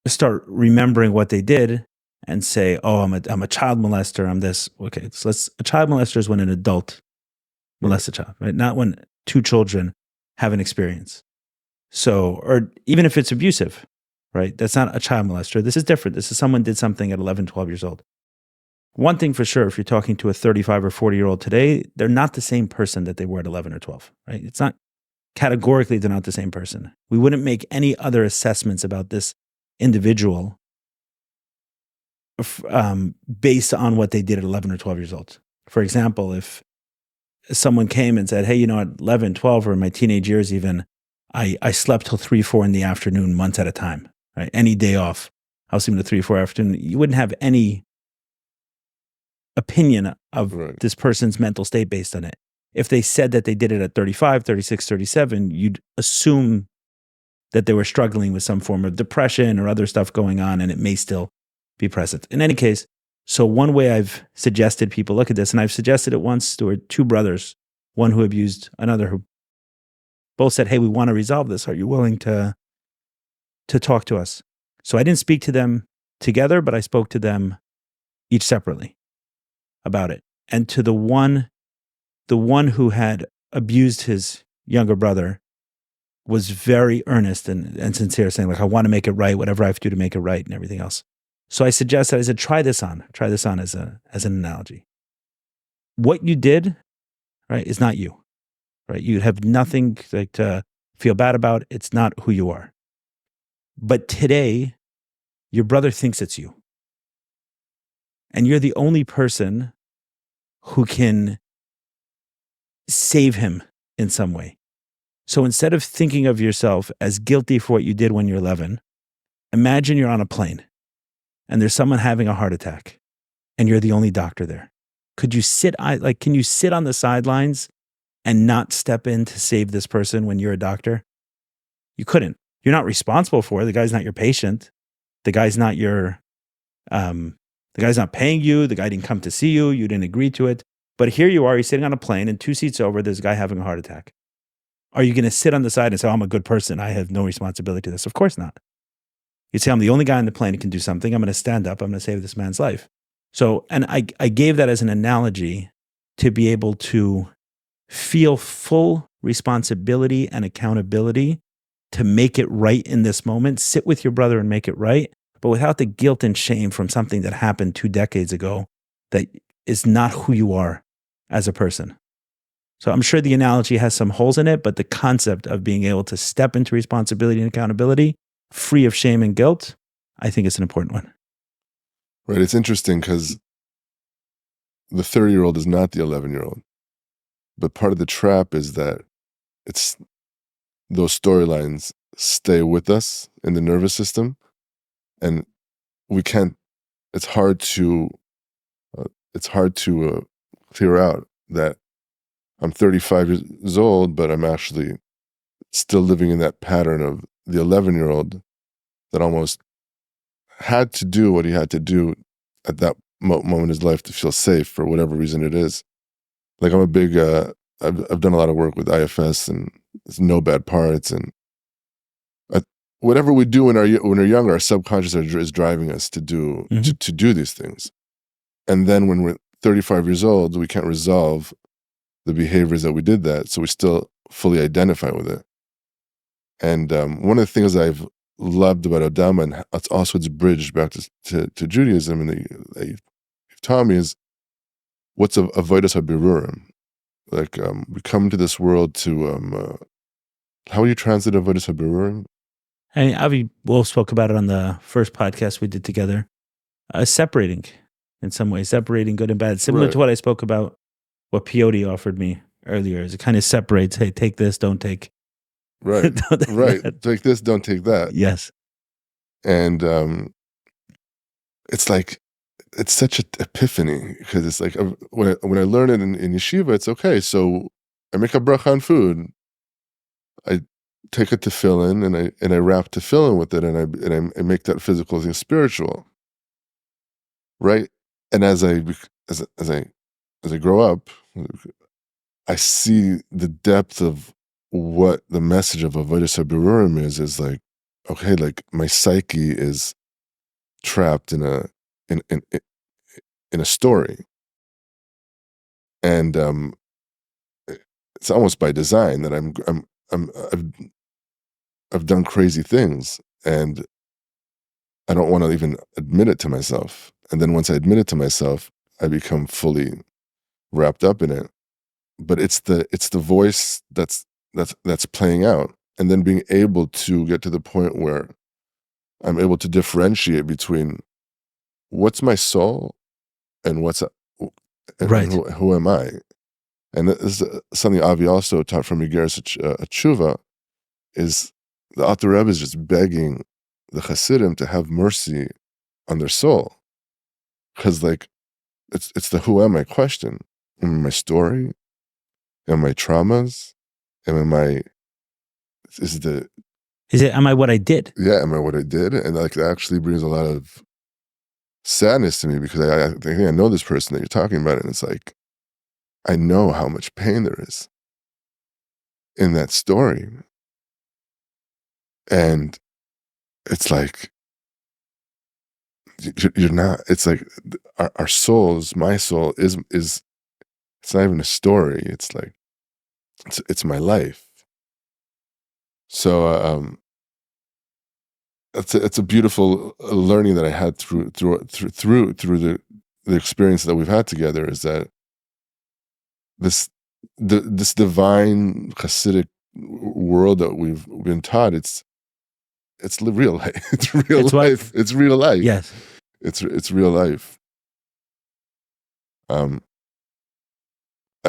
start remembering what they did and say, oh, I'm a child molester, I'm this. Okay, so a child molester is when an adult molests a child, right? Not when 2 children have an experience. So, or even if it's abusive, right? That's not a child molester. This is different. This is someone did something at 11, 12 years old. One thing for sure, if you're talking to a 35 or 40-year-old today, they're not the same person that they were at 11 or 12, right? It's not, categorically, they're not the same person. We wouldn't make any other assessments about this individual based on what they did at 11 or 12 years old. For example, if someone came and said, hey, at 11, 12, or in my teenage years even, I slept till 3, 4 in the afternoon, months at a time, right? Any day off, I was sleeping till 3, 4 afternoon. You wouldn't have any opinion of this person's mental state based on it. If they said that they did it at 35, 36, 37, you'd assume that they were struggling with some form of depression or other stuff going on, and it may still be present. In any case, so one way I've suggested people look at this, and I've suggested it once, there were 2 brothers, one who abused another, who both said, hey, we want to resolve this. Are you willing to talk to us? So I didn't speak to them together, but I spoke to them each separately about it. And to the one who had abused his younger brother was very earnest and sincere, saying, like, I want to make it right, whatever I have to do to make it right, and everything else. So I suggested, I said, try this on as an analogy. What you did, right, is not you, right? You have nothing to feel bad about. It's not who you are. But today, your brother thinks it's you. and you're the only person who can save him in some way. So instead of thinking of yourself as guilty for what you did when you're 11, imagine you're on a plane and there's someone having a heart attack and you're the only doctor there. Can you sit on the sidelines and not step in to save this person when you're a doctor? You couldn't. You're not responsible for it. The guy's not your patient. The guy's not paying you. The guy didn't come to see you. You didn't agree to it. But here you are, you're sitting on a plane and 2 seats over, there's a guy having a heart attack. Are you going to sit on the side and say, oh, I'm a good person, I have no responsibility to this? Of course not. You'd say, I'm the only guy on the plane who can do something. I'm going to stand up. I'm going to save this man's life. So, and I gave that as an analogy to be able to feel full responsibility and accountability to make it right in this moment. Sit with your brother and make it right, but without the guilt and shame from something that happened 2 decades ago that is not who you are as a person. So I'm sure the analogy has some holes in it, but the concept of being able to step into responsibility and accountability, free of shame and guilt, I think it's an important one. Right. It's interesting because the 30-year-old is not the 11-year-old. But part of the trap is that it's those storylines stay with us in the nervous system, and we can't. It's hard to clear out that I'm 35 years old, but I'm actually still living in that pattern of the 11-year-old that almost had to do what he had to do at that moment in his life to feel safe for whatever reason it is. Like I'm a big, I've done a lot of work with IFS and it's no bad parts, and whatever we do when we're younger, our subconscious is driving us to do to do these things, and then when we're 35 years old, we can't resolve the behaviors that we did that, so we still fully identify with it. And one of the things I've loved about Adama, and it's bridged back to Judaism, and that you've taught me, is what's avodas habirurim. Like we come to this world to how do you translate avodas habirurim? And Avi Wolf spoke about it on the first podcast we did together. Separating, in some ways, separating good and bad. Similar to what I spoke about, what Peyote offered me earlier, is it kind of separates, hey, take this, don't take. Right, take this, don't take that. Yes. And it's like, it's such an epiphany, because it's like, when I learn it in yeshiva, it's okay. So I make a bracha on food. I take a tefillin and I wrap tefillin with it, and I make that physical thing spiritual, right? And as I grow up, I see the depth of what the message of avodas habirurim is like, okay, like my psyche is trapped in a story, and it's almost by design that I've done crazy things, and I don't want to even admit it to myself. And then once I admit it to myself, I become fully wrapped up in it. But it's the voice that's playing out, and then being able to get to the point where I'm able to differentiate between what's my soul and who am I. And this is something Avi also taught from Yigeres Tshuva, is the Alter Rebbe is just begging the Hasidim to have mercy on their soul, because like it's the who am I question. Am I my story? Am I traumas? Am I what I did? Yeah, am I what I did? And like that actually brings a lot of sadness to me, because I think I know this person that you're talking about, and it's like I know how much pain there is in that story. And it's like, you're not, it's like our souls, my soul is, it's not even a story. It's like, it's my life. So, it's a beautiful learning that I had through the experience that we've had together, is that this divine Hasidic world that we've been taught, it's real life. It's real life. It's real life. Yes. It's real life.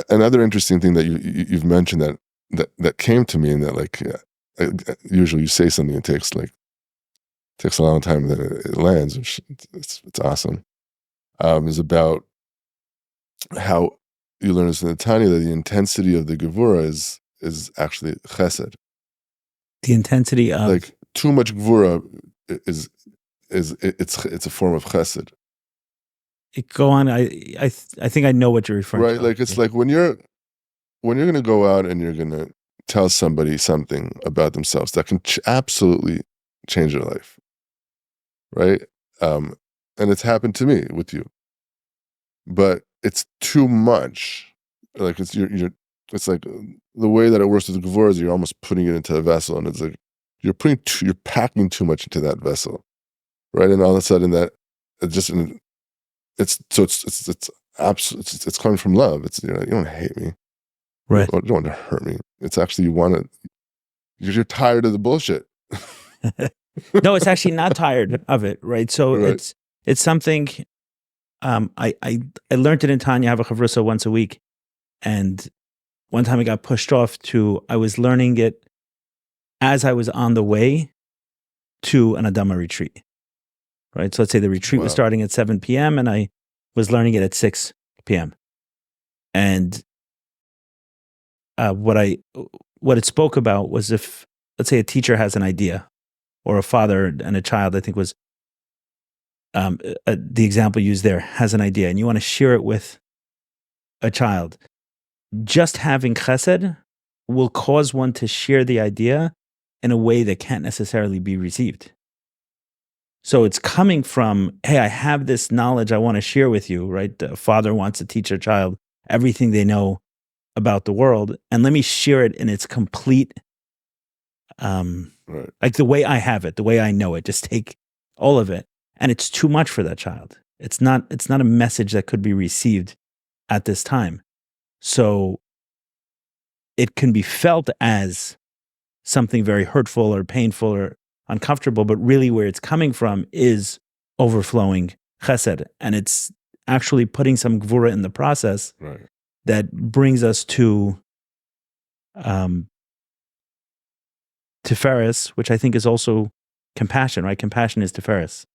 Another interesting thing that you've mentioned that came to me, and that like usually you say something, it takes a long time, then it lands, which it's awesome. Is about how you learn this in the Tanya, that the intensity of the Gevura is actually chesed. The intensity of Like too much Gevura is it's a form of chesed. Go on. I think I know what you're referring Right? to. Like it's like when you're going to go out and you're going to tell somebody something about themselves that can absolutely change their life, right? And it's happened to me with you, but it's too much. Like it's it's like the way that it works with the Gevura is you're almost putting it into a vessel, and it's like you're packing too much into that vessel, right? And all of a sudden that it's absolutely it's coming from love. It's, you don't hate me. Right. You don't want to hurt me. It's actually you're tired of the bullshit. No, it's actually not tired of it, right? So Right. it's something. I learned it in Tanya. I have a chavrusa once a week, and one time I got pushed off I was learning it as I was on the way to an Adama retreat, right? So let's say the retreat was starting at 7 p.m. and I was learning it at 6 p.m. And what it spoke about was, if, let's say, a teacher has an idea, or a father and a child, I think was the example used there, has an idea, and you want to share it with a child. Just having chesed will cause one to share the idea in a way that can't necessarily be received. So it's coming from, hey, I have this knowledge I want to share with you, right? A father wants to teach a child everything they know about the world, and let me share it in its complete, Right. like the way I have it, the way I know it. Just take all of it, and it's too much for that child. It's not a message that could be received at this time. So it can be felt as something very hurtful or painful or uncomfortable, but really where it's coming from is overflowing chesed, and it's actually putting some gvura in the process, Right. that brings us to Tiferes, which I think is also compassion, right? Compassion is Tiferes,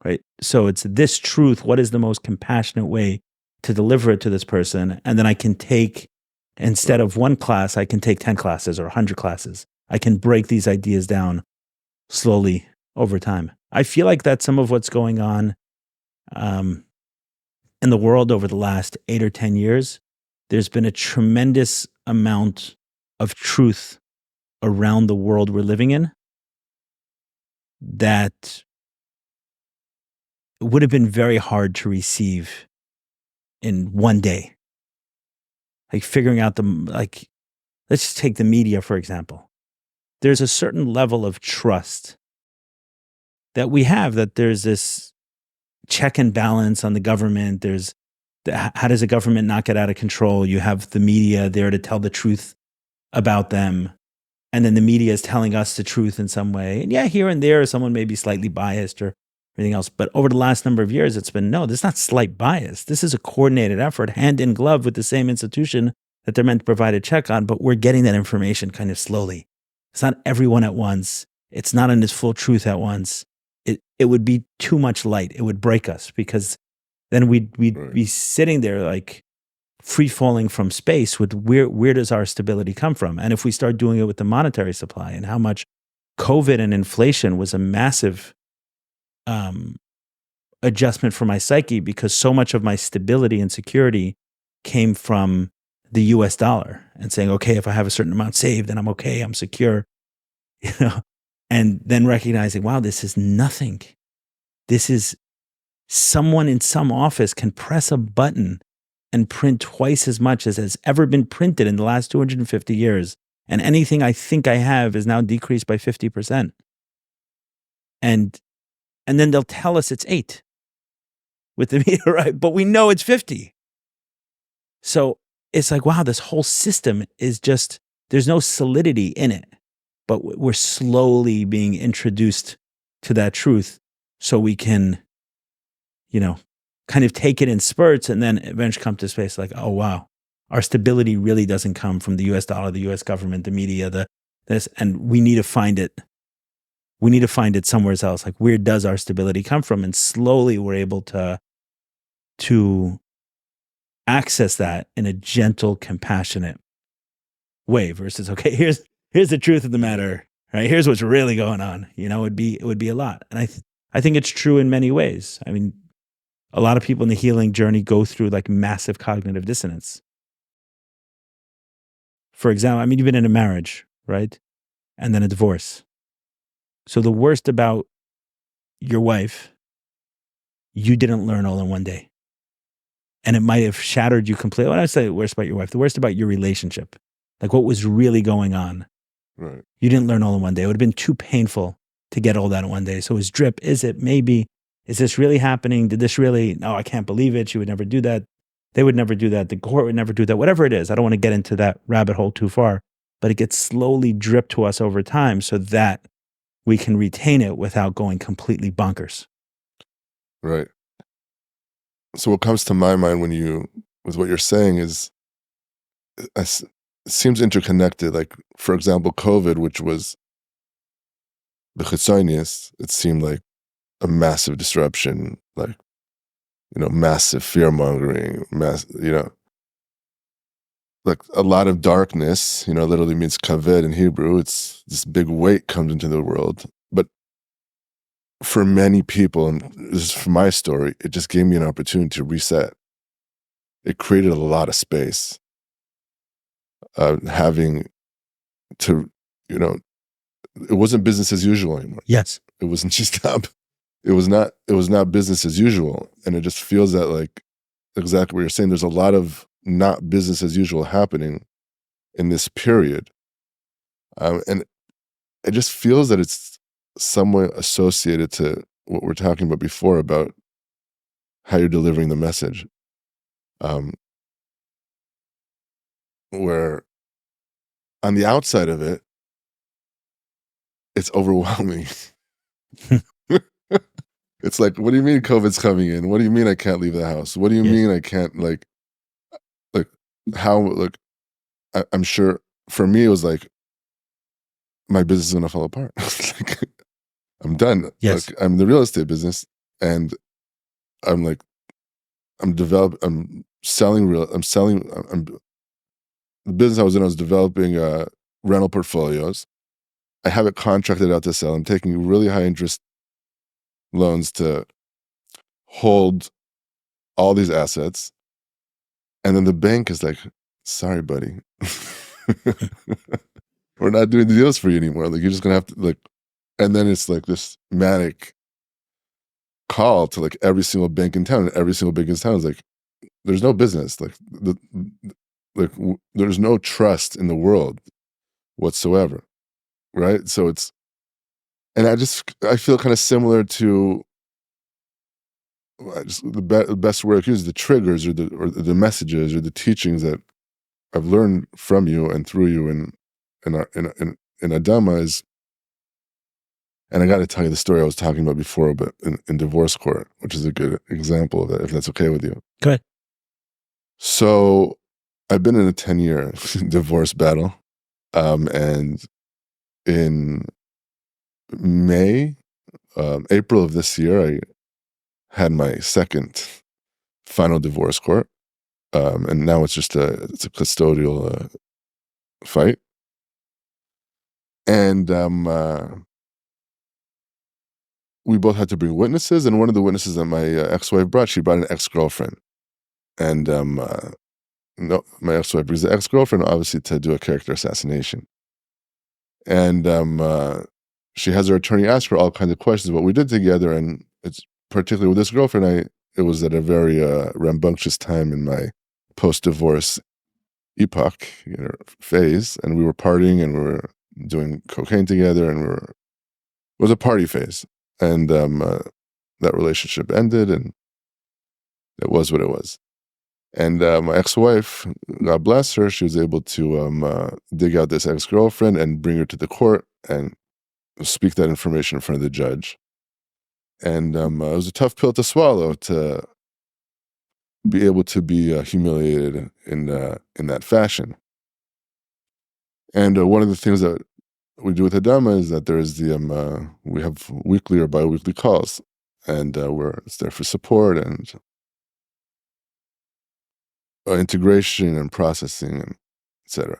right? So it's this truth. What is the most compassionate way to deliver it to this person? And then I can take, instead of one class, I can take 10 classes or 100 classes. I can break these ideas down slowly over time. I feel like that's some of what's going on in the world over the last 8 or 10 years. There's been a tremendous amount of truth around the world we're living in that would have been very hard to receive in one day. Like figuring out let's just take the media, for example. There's a certain level of trust that we have, that there's this check and balance on the government. There's how does the government not get out of control? You have the media there to tell the truth about them. And then the media is telling us the truth in some way. And yeah, here and there, someone may be slightly biased or everything else. But over the last number of years, it's been, no, this is not slight bias. This is a coordinated effort, hand in glove with the same institution that they're meant to provide a check on. But we're getting that information kind of slowly. It's not everyone at once. It's not in its full truth at once. It would be too much light. It would break us, because then we'd be sitting there like free falling from space with where does our stability come from? And if we start doing it with the monetary supply, and how much COVID and inflation was a massive adjustment for my psyche, because so much of my stability and security came from the US dollar, and saying, okay, if I have a certain amount saved, then I'm okay, I'm secure, and then recognizing, wow, this is nothing. This is someone in some office can press a button and print twice as much as has ever been printed in the last 250 years. And anything I think I have is now decreased by 50%. And then they'll tell us it's 8 with the meter, right? But we know it's 50. So it's like, wow, this whole system is just, there's no solidity in it. But we're slowly being introduced to that truth, so we can, kind of take it in spurts and then eventually come to a space like, oh, wow, our stability really doesn't come from the US dollar, the US government, the media, this, and we need to find it. We need to find it somewhere else. Like, where does our stability come from? And slowly we're able to access that in a gentle, compassionate way versus, okay, here's the truth of the matter, right? Here's what's really going on. You know, it would be a lot. And I think it's true in many ways. I mean, a lot of people in the healing journey go through like massive cognitive dissonance. For example, I mean, you've been in a marriage, right? And then a divorce. So the worst about your wife, you didn't learn all in one day. And it might have shattered you completely. When I say the worst about your wife, the worst about your relationship, like what was really going on. Right. You didn't learn all in one day. It would have been too painful to get all that in one day. So is drip, is it maybe, is this really happening? Did this really, no, I can't believe it. She would never do that. They would never do that. The court would never do that. Whatever it is. I don't want to get into that rabbit hole too far, but it gets slowly dripped to us over time so that we can retain it without going completely bonkers. Right. So what comes to my mind with what you're saying is, it seems interconnected. Like, for example, COVID, which was the Dissonance, it seemed like a massive disruption, like, massive fear mongering, like a lot of darkness, literally means kaved in Hebrew. It's this big weight comes into the world. But for many people, and this is from my story, it just gave me an opportunity to reset. It created a lot of space. Having to, it wasn't business as usual anymore. Yes. It wasn't just it was not business as usual. And it just feels that, like, exactly what you're saying, there's a lot of not business as usual happening in this period. And it just feels that it's somewhat associated to what we're talking about before about how you're delivering the message. Where on the outside of it, it's overwhelming. It's like, what do you mean COVID's coming in? What do you mean I can't leave the house? What do you mean I can't, like how, like, I'm sure for me, it was like, my business is going to fall apart. Like, I'm done. Yes. Like, I'm in the real estate business, and I'm like, the business I was developing rental portfolios. I have it contracted out to sell. I'm taking really high interest loans to hold all these assets. And then the bank is like, sorry, buddy. We're not doing the deals for you anymore. Like, you're just going to have to, like, and then it's like this manic call to, like, every single bank in town. And every single bank in town is like, there's no business. Like, there's no trust in the world whatsoever. Right? So and I feel kind of similar to, the best word I can use, the triggers or the messages or the teachings that I've learned from you and through you in Adama is, and I got to tell you the story I was talking about before, but in divorce court, which is a good example of that, if that's okay with you. Go ahead. So I've been in a 10-year divorce battle, and in April of this year, I had my second final divorce court, and now it's just it's a custodial fight, and we both had to bring witnesses, and one of the witnesses that my ex-wife brought, she brought an ex-girlfriend, and no, my ex-wife brings the ex-girlfriend, obviously, to do a character assassination, and she has her attorney ask her all kinds of questions about what we did together, and it's particularly with this girlfriend, it was at a very rambunctious time in my post-divorce epoch, phase, and we were partying and we were doing cocaine together, and it was a party phase, and that relationship ended, and it was what it was. And my ex-wife, God bless her, she was able to dig out this ex-girlfriend and bring her to the court and speak that information in front of the judge. And it was a tough pill to swallow, to be able to be humiliated in that fashion. And one of the things that we do with Adama is that there is we have weekly or bi-weekly calls, and it's there for support and integration and processing and etc.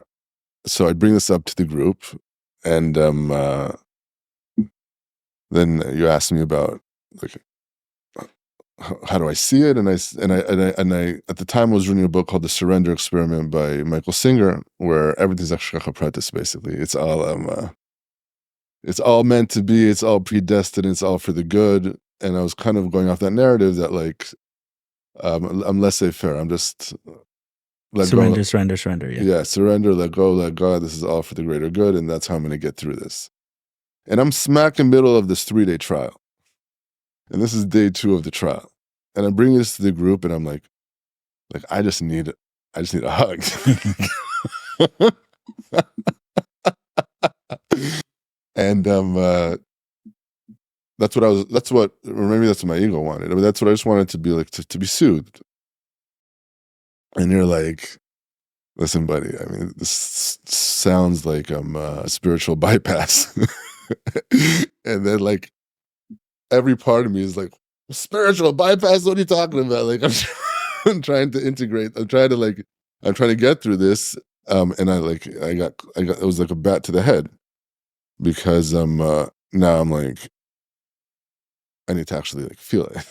So I bring this up to the group, and then you asked me about like how do I see it, and I at the time was reading a book called The Surrender Experiment by Michael Singer, where everything's hashgacha pratis. Basically, it's all meant to be, it's all predestined, it's all for the good. And I was kind of going off that narrative that like I'm laissez-faire. I'm just surrender. Yeah, surrender, let go, let God. This is all for the greater good, and that's how I'm going to get through this. And I'm smack in the middle of this 3-day trial, and this is day 2 of the trial. And I'm bringing this to the group, and I'm like I just need a hug. And or maybe that's what my ego wanted. I mean, that's what I just wanted to be like, to be soothed. And you're like, listen, buddy, I mean, this sounds like a spiritual bypass. And then like every part of me is like, spiritual bypass? What are you talking about? Like I'm trying to integrate. I'm trying to get through this. And I got it was like a bat to the head, because now I'm like, I need to actually like feel it.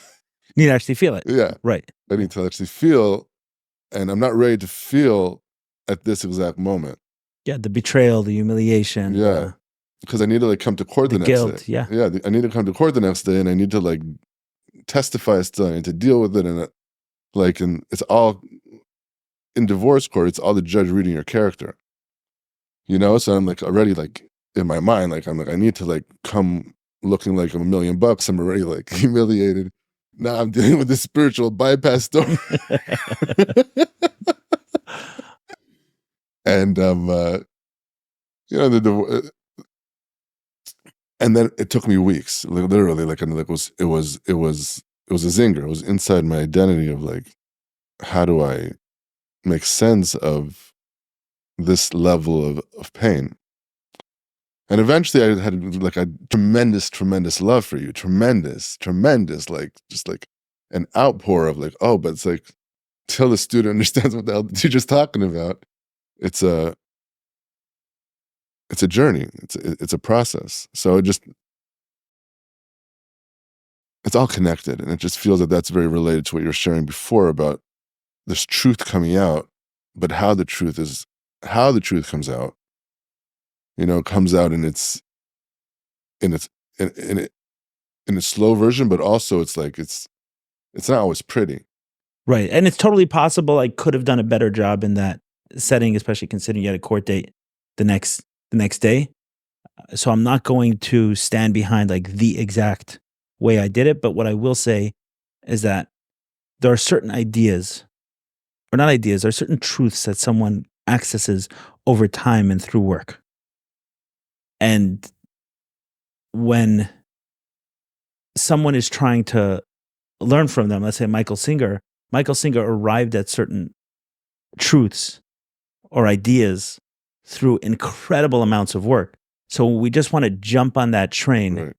You need to actually feel it. Yeah. Right. I need to actually feel, and I'm not ready to feel at this exact moment. Yeah, the betrayal, the humiliation. Yeah. Because I need to like come to court the next guilt, day. yeah. Yeah. I need to come to court the next day, and I need to like testify still. I need to deal with it. And and it's all in divorce court. It's all the judge reading your character, So I'm like already like in my mind, like I'm like, I need to like come looking like I'm $1,000,000. I'm already like humiliated. Now I'm dealing with this spiritual bypass story. And and then it took me weeks, like, literally, like, and like it was a zinger. It was inside my identity of like, how do I make sense of this level of pain? And eventually I had like a tremendous love for you. Tremendous, like just like an outpour of like, oh, but it's like, till the student understands what the hell the teacher's talking about. It's a journey. It's a process. So it's all connected, and it just feels that that's very related to what you were sharing before about this truth coming out, but how the truth comes out. Comes out in its slow version, but also it's like it's not always pretty. Right. And it's totally possible I could have done a better job in that setting, especially considering you had a court date the next day. So I'm not going to stand behind like the exact way I did it. But what I will say is that there are certain ideas, or not ideas, there are certain truths that someone accesses over time and through work. And when someone is trying to learn from them, let's say Michael Singer arrived at certain truths or ideas through incredible amounts of work. So we just want to jump on that train. Right.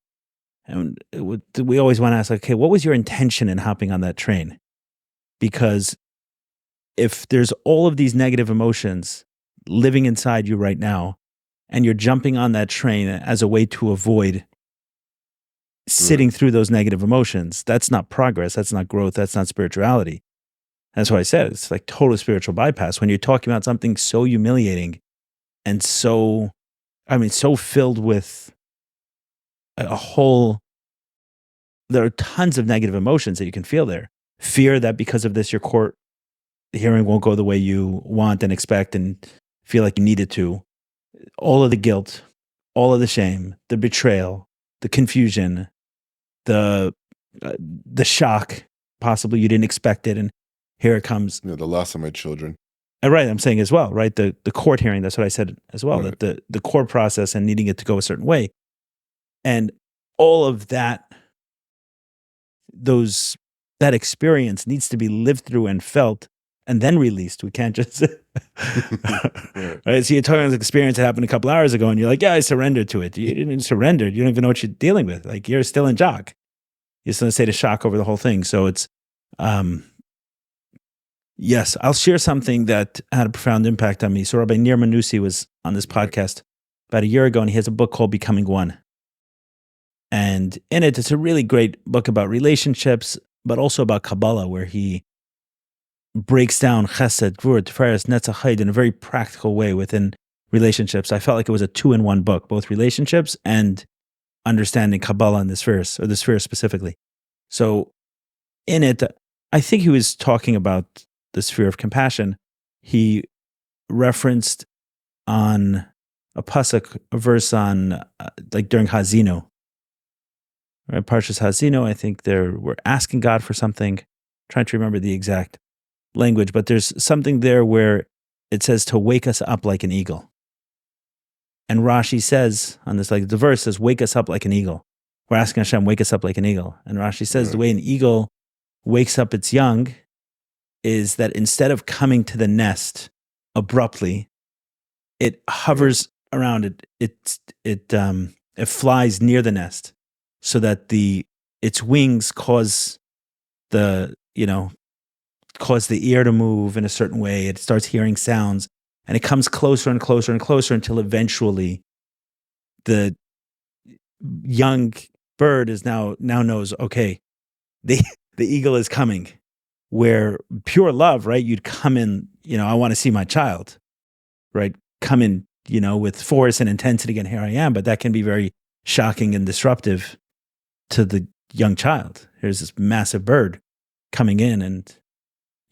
And we always want to ask, okay, what was your intention in hopping on that train? Because if there's all of these negative emotions living inside you right now, and you're jumping on that train as a way to avoid sitting through those negative emotions, that's not progress, that's not growth, that's not spirituality. That's what I said. It's like total spiritual bypass. When you're talking about something so humiliating and so filled with there are tons of negative emotions that you can feel there. Fear that because of this, your court hearing won't go the way you want and expect and feel like you need it to. All of the guilt, all of the shame, the betrayal, the confusion, the shock, possibly you didn't expect it, and here it comes. Yeah, the loss of my children. Right, I'm saying as well, right? The court hearing, that's what I said as well, Right. that the court process and needing it to go a certain way. And all of that, those that experience needs to be lived through and felt and then released. We can't just right. So you're talking about an experience that happened a couple hours ago, and you're like, "Yeah, I surrendered to it." You didn't surrender. You don't even know what you're dealing with. Like, you're still in shock. You're still in a state of shock over the whole thing. So it's, yes, I'll share something that had a profound impact on me. So Rabbi Nir Manusi was on this podcast about a year ago, and he has a book called Becoming One. And in it, it's a really great book about relationships, but also about Kabbalah, where he breaks down Chesed, Gvur, Tiferes, Netzach, Chayd in a very practical way within relationships. I felt like it was a 2-in-1 book, both relationships and understanding Kabbalah in the spheres, or the sphere specifically. So in it, I think he was talking about the sphere of compassion. He referenced on a pasuk, a verse on like during Hazino, right? Parshas Hazino. I think we're asking God for something. I'm trying to remember the exact language, but there's something there where it says to wake us up like an eagle. And Rashi says on this, like the verse says, "Wake us up like an eagle." We're asking Hashem, "Wake us up like an eagle." And Rashi says the way an eagle wakes up its young is that instead of coming to the nest abruptly, it hovers around it. It flies near the nest, so that its wings cause the ear to move in a certain way. It starts hearing sounds, and it comes closer and closer and closer until eventually the young bird is now knows, okay, the eagle is coming. Where pure love, right? You'd come in, I want to see my child, right? Come in, with force and intensity, and here I am. But that can be very shocking and disruptive to the young child. Here's this massive bird coming in and,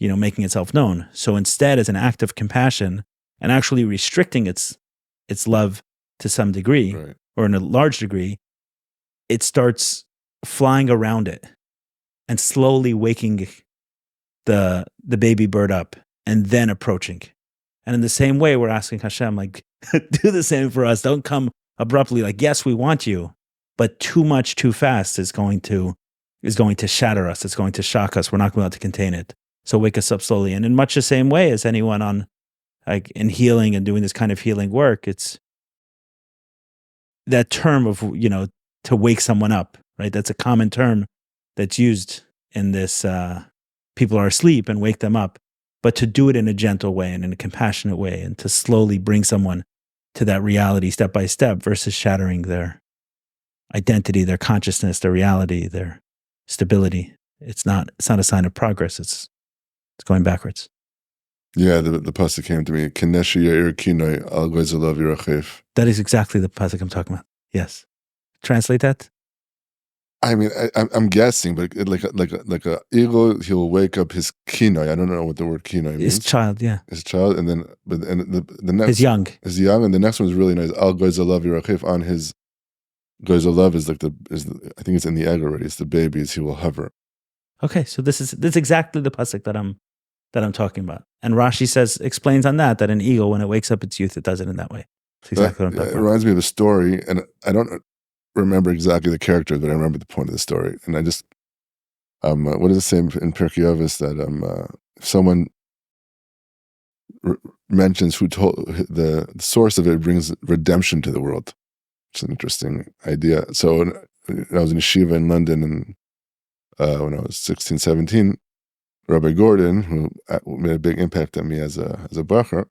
making itself known. So instead, as an act of compassion and actually restricting its love to some degree, Right. or in a large degree, it starts flying around it and slowly waking the baby bird up and then approaching. And in the same way, we're asking Hashem, like, do the same for us. Don't come abruptly, like, yes, we want you, but too much too fast is going to shatter us. It's going to shock us. We're not going to be able to contain it. So wake us up slowly. And in much the same way as anyone on, like, in healing and doing this kind of healing work, it's that term of, to wake someone up, right? That's a common term that's used in this, people are asleep and wake them up, but to do it in a gentle way and in a compassionate way, and to slowly bring someone to that reality step by step versus shattering their identity, their consciousness, their reality, their stability. It's not a sign of progress. It's going backwards. Yeah, the pasuk came to me. Kineshi yair kinoi al goizelav yirachef. That is exactly the pasuk I'm talking about. Yes. Translate that. I mean, I'm guessing, but like a eagle, he'll wake up his kinoi. I don't know what the word kinoi means. His child, yeah. His child, and then the next His young, and the next one is really nice. Al goizelav yirachef, on his goizelav is I think it's in the egg already. It's the babies. He will hover. Okay, so this is exactly the pasuk that I'm talking about. And Rashi explains on that an eagle, when it wakes up its youth, it does it in that way. That's exactly what I'm talking It about. reminds me of a story, and I don't remember exactly the characters, but I remember the point of the story. And I just, what does it say in Pirkei Avos that if someone mentions who told the source of it brings redemption to the world, which is an interesting idea. So when I was in yeshiva in London, and when I was 16, 17, Rabbi Gordon, who made a big impact on me as a bacher,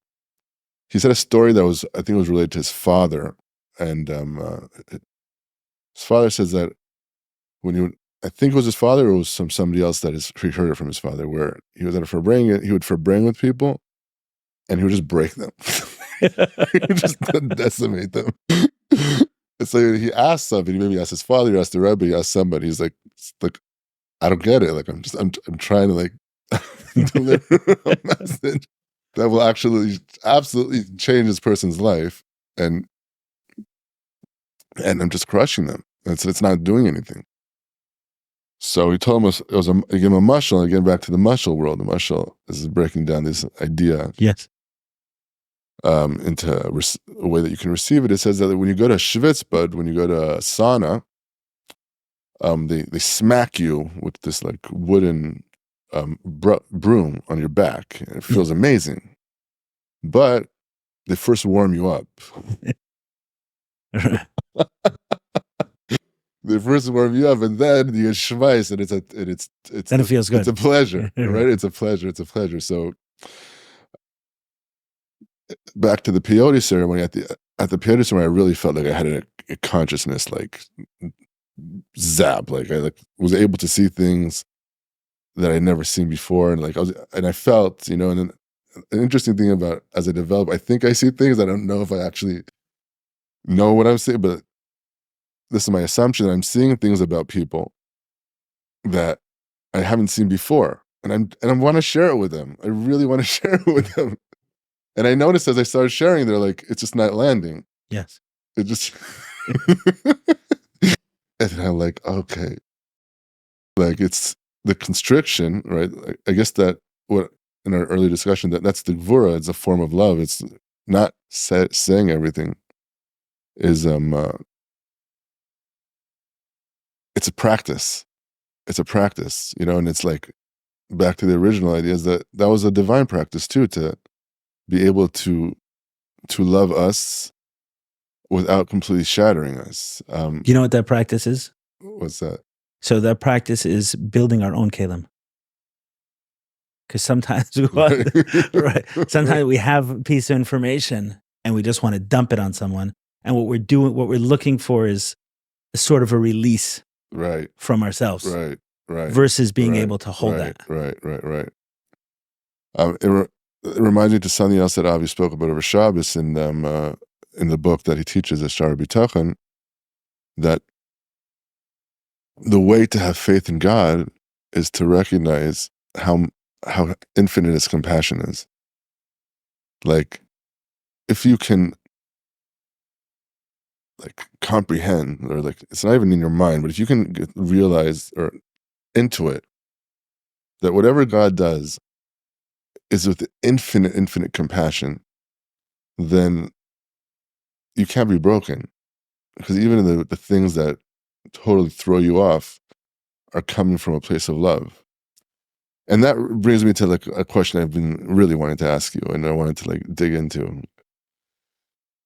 he said a story that I think it was related to his father. And his father says that I think it was his father, or it was somebody else he heard it from his father, where he was at a farbrengen, he would farbrengen with people, and he would just break them. He would just decimate them. And so he asked somebody, maybe he asked his father, he asked the Rebbe, he asked somebody, he's like, I don't get it. Like, I'm trying to, like, deliver a message that will actually absolutely change this person's life, and I'm just crushing them. And so it's not doing anything. So he told him he gave him a mashal. Again, back to the mashal world. The mashal is breaking down this idea, Yes, into a way that you can receive it. It says that when you go to schwitzbad, when you go to a sauna, they smack you with this like wooden broom on your back, and it feels amazing. But they first warm you up. They first warm you up, and then you get schweiss, and it's Then it feels good. It's a pleasure, right? It's a pleasure. It's a pleasure. So back to the peyote ceremony. At the peyote ceremony, I really felt like I had a consciousness like zap. Like I was able to see things that I'd never seen before, and I felt, and then an interesting thing about as I develop, I think I see things. I don't know if I actually know what I'm seeing, but this is my assumption. I'm seeing things about people that I haven't seen before, and I want to share it with them. I really want to share it with them. And I noticed as I started sharing, they're like, it's just not landing. Yes. It just, and I'm like, okay, like it's the constriction, right? I guess that what in our early discussion that's the gvura. It's a form of love. It's not saying everything. Is it's a practice. It's a practice, and it's like back to the original idea is that was a divine practice too, to be able to love us without completely shattering us. You know what that practice is? What's that? So that practice is building our own kalim. Because sometimes right, sometimes we have a piece of information and we just want to dump it on someone. And what we're looking for is sort of a release from ourselves. Right. Versus being able to hold that. Right. It reminds me to something else that Avi spoke about over Shabbos in the book that he teaches at Shara B'Tachon, that the way to have faith in God is to recognize how infinite his compassion is. Like, if you can like comprehend, or like it's not even in your mind, but if you can realize or intuit that whatever God does is with infinite compassion, then you can't be broken. Because even the things that totally throw you off are coming from a place of love. And that brings me to like a question I've been really wanting to ask you, and I wanted to like dig into.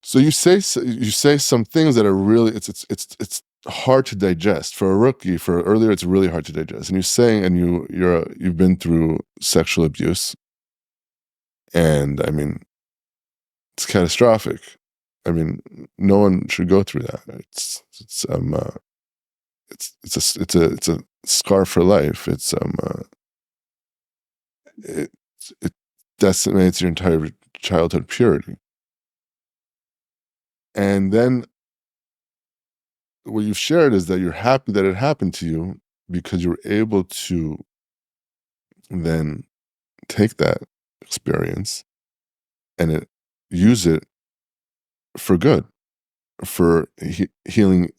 So you say some things that are really it's hard to digest for a rookie. For earlier, it's really hard to digest. And you're saying, and you've been through sexual abuse, and I mean, it's catastrophic. I mean, no one should go through that. It's a scar for life. It decimates your entire childhood purity. And then what you've shared is that you're happy that it happened to you because you're able to then take that experience and use it for good, for healing,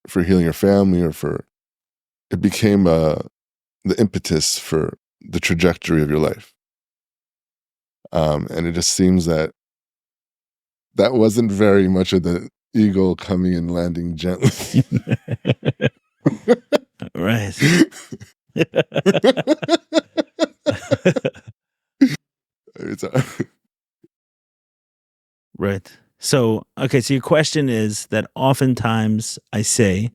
for healing your family, or it became the impetus for the trajectory of your life. And it just seems that wasn't very much of the eagle coming and landing gently. Right. Right. So, okay, so your question is that oftentimes I say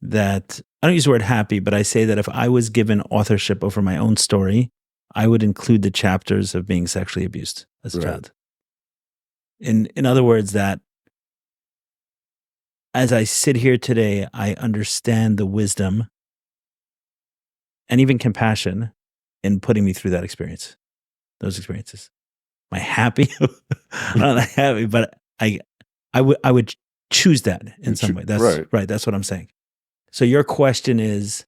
that, I don't use the word happy, but I say that if I was given authorship over my own story, I would include the chapters of being sexually abused as a child. In other words, that as I sit here today, I understand the wisdom and even compassion in putting me through that experience, those experiences. Am I happy? I'm not happy, but I would choose that in some way. That's right. That's what I'm saying. So your question is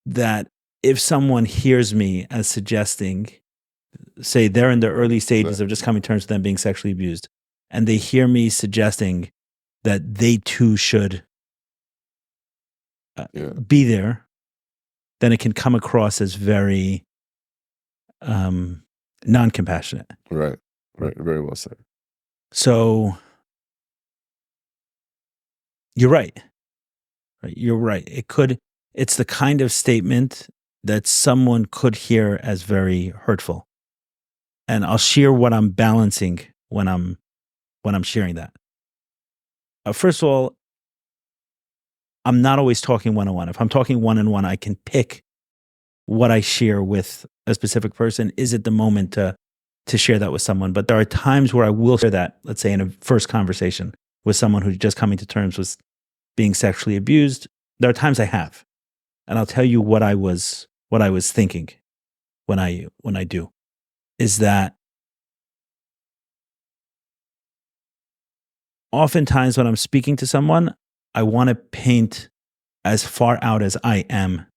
that if someone hears me as suggesting, say they're in the early stages of just coming to terms with them being sexually abused, and they hear me suggesting that they too should be there, then it can come across as very non-compassionate. Right. Very well said. So you're right. Right? You're right. It's the kind of statement that someone could hear as very hurtful. And I'll share what I'm balancing when I'm sharing that. First of all, I'm not always talking one-on-one. If I'm talking one-on-one, I can pick what I share with a specific person. Is it the moment to share that with someone? But there are times where I will share that, let's say in a first conversation with someone who's just coming to terms with being sexually abused. There are times I have. And I'll tell you what I was thinking when I do, is that oftentimes when I'm speaking to someone, I want to paint as far out as I am,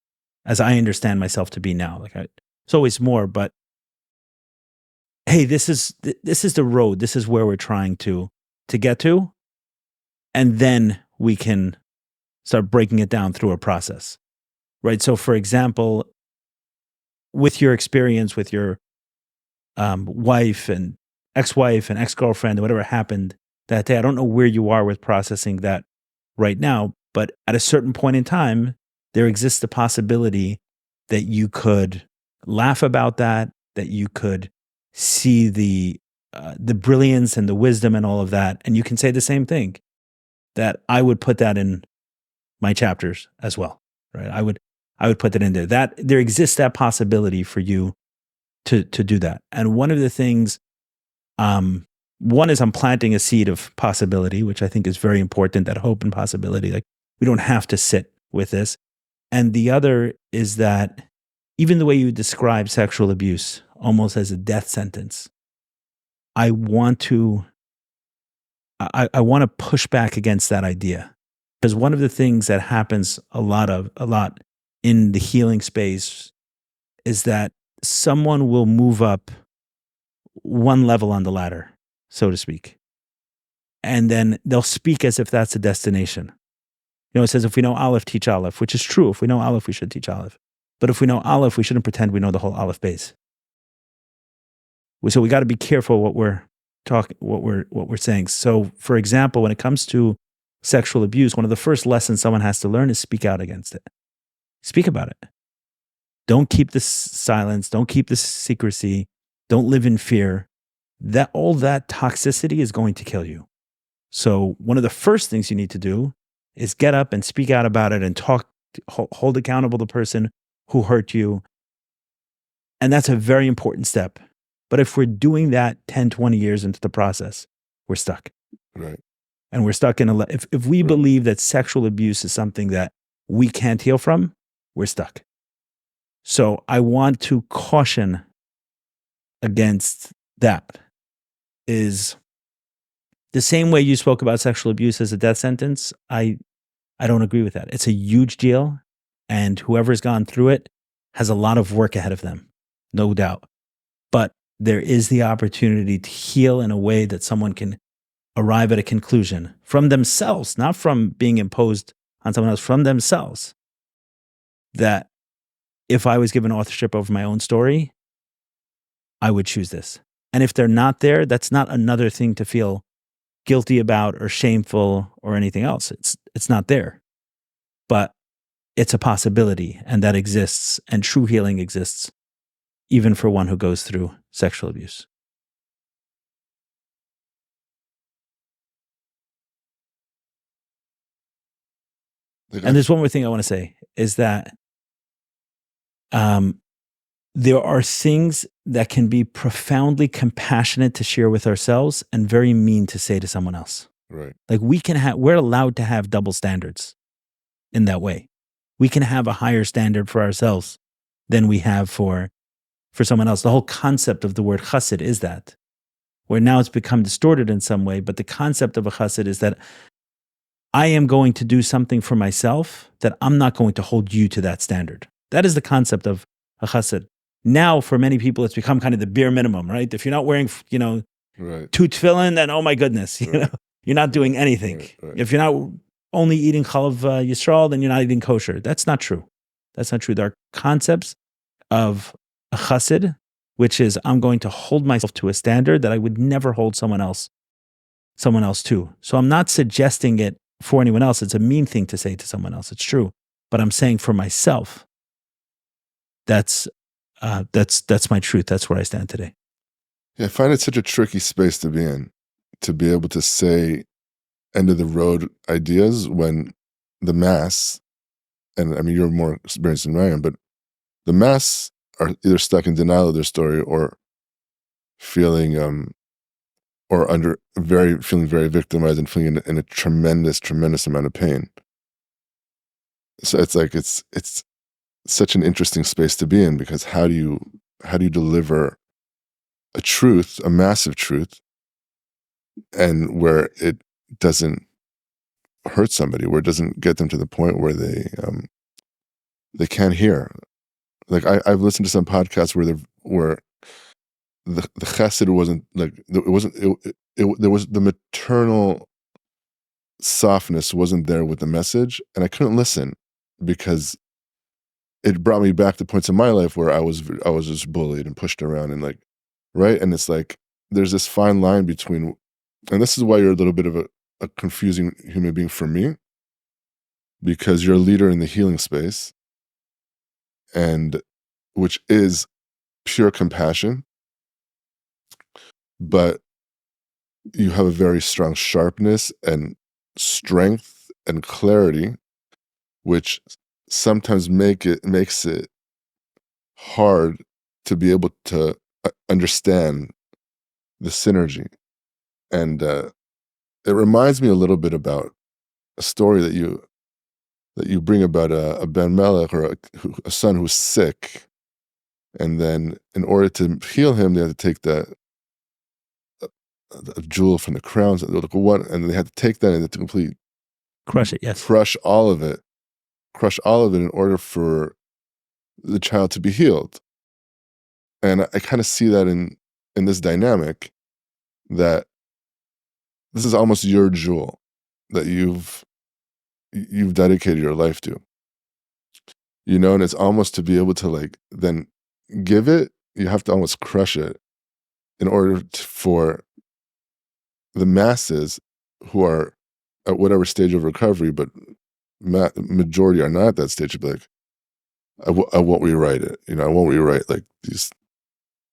as I understand myself to be now. It's always more, but hey, this is the road. This is where we're trying to get to, and then we can start breaking it down through a process, right? So, for example, with your experience with your wife and ex-wife and ex-girlfriend, whatever happened that day, I don't know where you are with processing that right now, but at a certain point in time, there exists the possibility that you could laugh about that you could see the brilliance and the wisdom and all of that, and you can say the same thing, that I would put that in my chapters as well, right? I would put that in there. That there exists that possibility for you to do that. And one of the things, one is I'm planting a seed of possibility, which I think is very important, that hope and possibility. Like, we don't have to sit with this. And the other is that even the way you describe sexual abuse almost as a death sentence, I want to push back against that idea. Because one of the things that happens a lot in the healing space is that someone will move up one level on the ladder, so to speak. And then they'll speak as if that's a destination. It says, if we know Aleph, teach Aleph, which is true. If we know Aleph, we should teach Aleph. But if we know Aleph, we shouldn't pretend we know the whole Aleph base. So we got to be careful what we're saying. So, for example, when it comes to sexual abuse, one of the first lessons someone has to learn is speak out against it. Speak about it. Don't keep this silence. Don't keep this secrecy. Don't live in fear. That all that toxicity is going to kill you. So one of the first things you need to do is get up and speak out about it and hold accountable the person who hurt you. And that's a very important step. But if we're doing that 10, 20 years into the process, we're stuck. Right. And we're stuck in if we believe that sexual abuse is something that we can't heal from, we're stuck. So I want to caution against that. Is the same way you spoke about sexual abuse as a death sentence. I don't agree with that. It's a huge deal, and whoever's gone through it has a lot of work ahead of them, no doubt. But there is the opportunity to heal in a way that someone can arrive at a conclusion from themselves, not from being imposed on someone else, from themselves, that if I was given authorship over my own story, I would choose this. And if they're not there, that's not another thing to feel guilty about or shameful or anything else. It's not there. But it's a possibility, and that exists, and true healing exists, even for one who goes through sexual abuse. And there's one more thing I want to say, is that there are things that can be profoundly compassionate to share with ourselves and very mean to say to someone else. Right. Like we're allowed to have double standards in that way. We can have a higher standard for ourselves than we have for someone else. The whole concept of the word chesed is that, where now it's become distorted in some way, but the concept of a chesed is that I am going to do something for myself that I'm not going to hold you to that standard. That is the concept of a chesed. Now, for many people, it's become kind of the bare minimum, right? If you're not wearing, Right. 2 tefillin, then oh my goodness, you're not doing anything. Right. If you're not only eating chalav Yisrael, then you're not eating kosher. That's not true. That's not true. There are concepts of a chesed, which is I'm going to hold myself to a standard that I would never hold someone else to. So I'm not suggesting it for anyone else, it's a mean thing to say to someone else. It's true. But I'm saying for myself, that's my truth. That's where I stand today. Yeah, I find it such a tricky space to be in, to be able to say end of the road ideas when the mass, and I mean, you're more experienced than I am, but the mass are either stuck in denial of their story or feeling feeling very victimized and feeling in a tremendous amount of pain. So it's like it's such an interesting space to be in, because how do you deliver a truth, a massive truth, and where it doesn't hurt somebody, where it doesn't get them to the point where they can't hear. Like I've listened to some podcasts where the chesed wasn't like there was the maternal softness wasn't there with the message, and I couldn't listen because it brought me back to points in my life where I was just bullied and pushed around and like, right? And it's like there's this fine line between, and this is why you're a little bit of a confusing human being for me, because you're a leader in the healing space, and which is pure compassion, but you have a very strong sharpness and strength and clarity, which sometimes makes it hard to be able to understand the synergy. And it reminds me a little bit about a story that you bring about a Ben Melech, or a son who's sick, and then in order to heal him, they had to take a jewel from the crowns, and they had to take that and to complete Crush it, yes. crush all of it in order for the child to be healed. And I kind of see that in this dynamic, that this is almost your jewel that you've dedicated your life to, and it's almost to be able to like then give it, you have to almost crush it in order for the masses who are at whatever stage of recovery, but majority are not at that stage, to be like, I won't rewrite it. I won't rewrite like these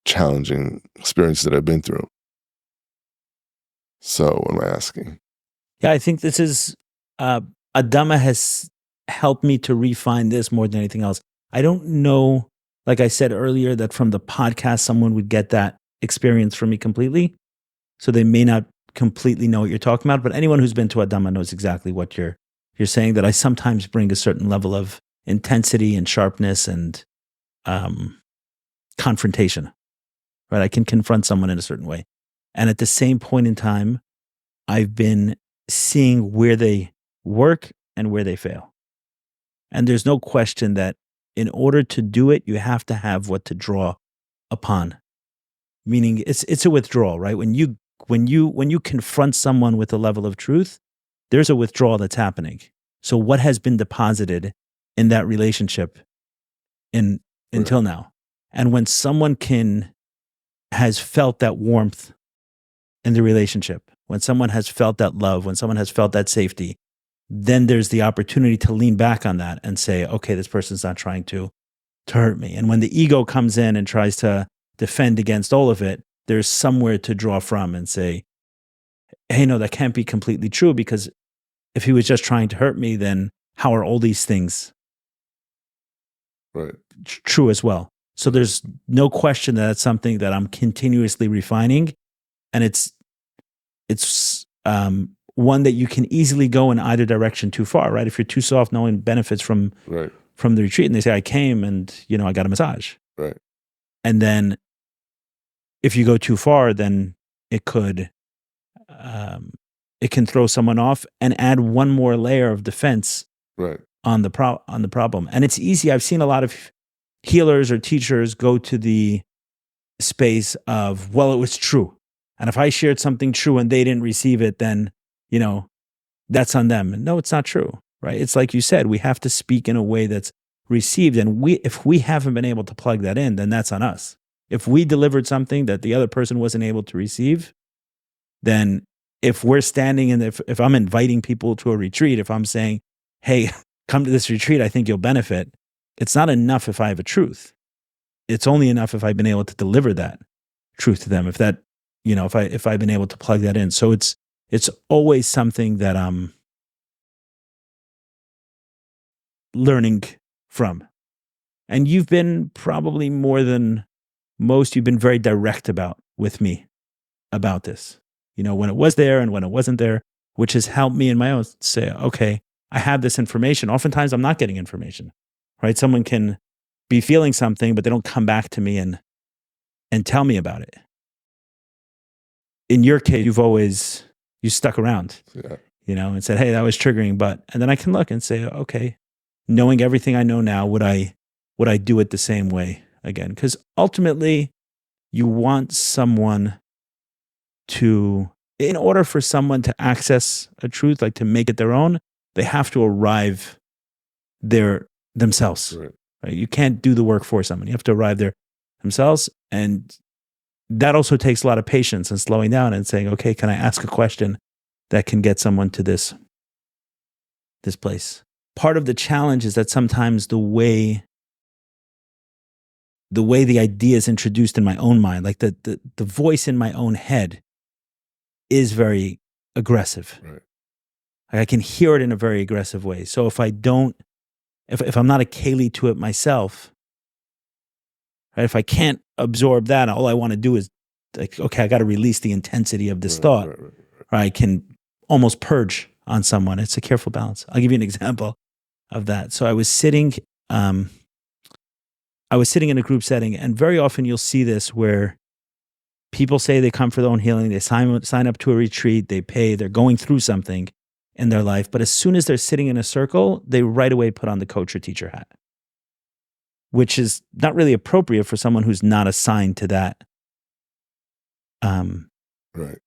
challenging experiences that I've been through. So what am I asking? Yeah, I think this is, Adama has helped me to refine this more than anything else. I don't know, like I said earlier, that from the podcast, someone would get that experience from me completely. So they may not completely know what you're talking about, but anyone who's been to Adama knows exactly what you're saying, that I sometimes bring a certain level of intensity and sharpness and confrontation, right? I can confront someone in a certain way. And at the same point in time, I've been seeing where they work and where they fail. And there's no question that in order to do it, you have to have what to draw upon. Meaning it's a withdrawal, right? When you confront someone with a level of truth, there's a withdrawal that's happening. So what has been deposited in that relationship until now? And when someone has felt that warmth in the relationship, when someone has felt that love, when someone has felt that safety, then there's the opportunity to lean back on that and say, okay, this person's not trying to hurt me. And when the ego comes in and tries to defend against all of it, there's somewhere to draw from and say, hey, no, that can't be completely true, because if he was just trying to hurt me, then how are all these things true as well? So there's no question that it's something that I'm continuously refining, and it's one that you can easily go in either direction too far, right? If you're too soft, no one benefits from the retreat, and they say, I came and I got a massage. Right. And then if you go too far, then it can throw someone off and add one more layer of defense on the problem. And it's easy. I've seen a lot of healers or teachers go to the space of, well, it was true. And if I shared something true and they didn't receive it, then, that's on them. And no, it's not true, right? It's like you said, we have to speak in a way that's received. And if we haven't been able to plug that in, then that's on us. If we delivered something that the other person wasn't able to receive, then if we're standing and if I'm inviting people to a retreat, if I'm saying, hey, come to this retreat, I think you'll benefit, it's not enough if I have a truth. It's only enough if I've been able to deliver that truth to them. If that, if I've been able to plug that in. So it's always something that I'm learning from. And you've been probably more than most, you've been very direct with me about this, when it was there and when it wasn't there, which has helped me in my own say, okay, I have this information. Oftentimes I'm not getting information, right? Someone can be feeling something, but they don't come back to me and tell me about it. In your case, you stuck around, and said, hey, that was triggering, and then I can look and say, okay, knowing everything I know now, would I do it the same way again? Because ultimately, you want someone in order for someone to access a truth, like to make it their own, they have to arrive there themselves. Right? You can't do the work for someone. You have to arrive there themselves. And that also takes a lot of patience and slowing down and saying, okay, can I ask a question that can get someone to this place? Part of the challenge is that sometimes the way the idea is introduced in my own mind, like the voice in my own head, is very aggressive. Right. Like I can hear it in a very aggressive way. So if I'm not a keli to it myself, right, if I can't absorb that, all I want to do is like, okay, I got to release the intensity of this thought, or I can almost purge on someone. It's a careful balance. I'll give you an example of that. So I was sitting in a group setting, and very often you'll see this where people say they come for their own healing, they sign up to a retreat, they pay, they're going through something in their life, but as soon as they're sitting in a circle, they right away put on the coach or teacher hat, which is not really appropriate for someone who's not assigned to that. Right.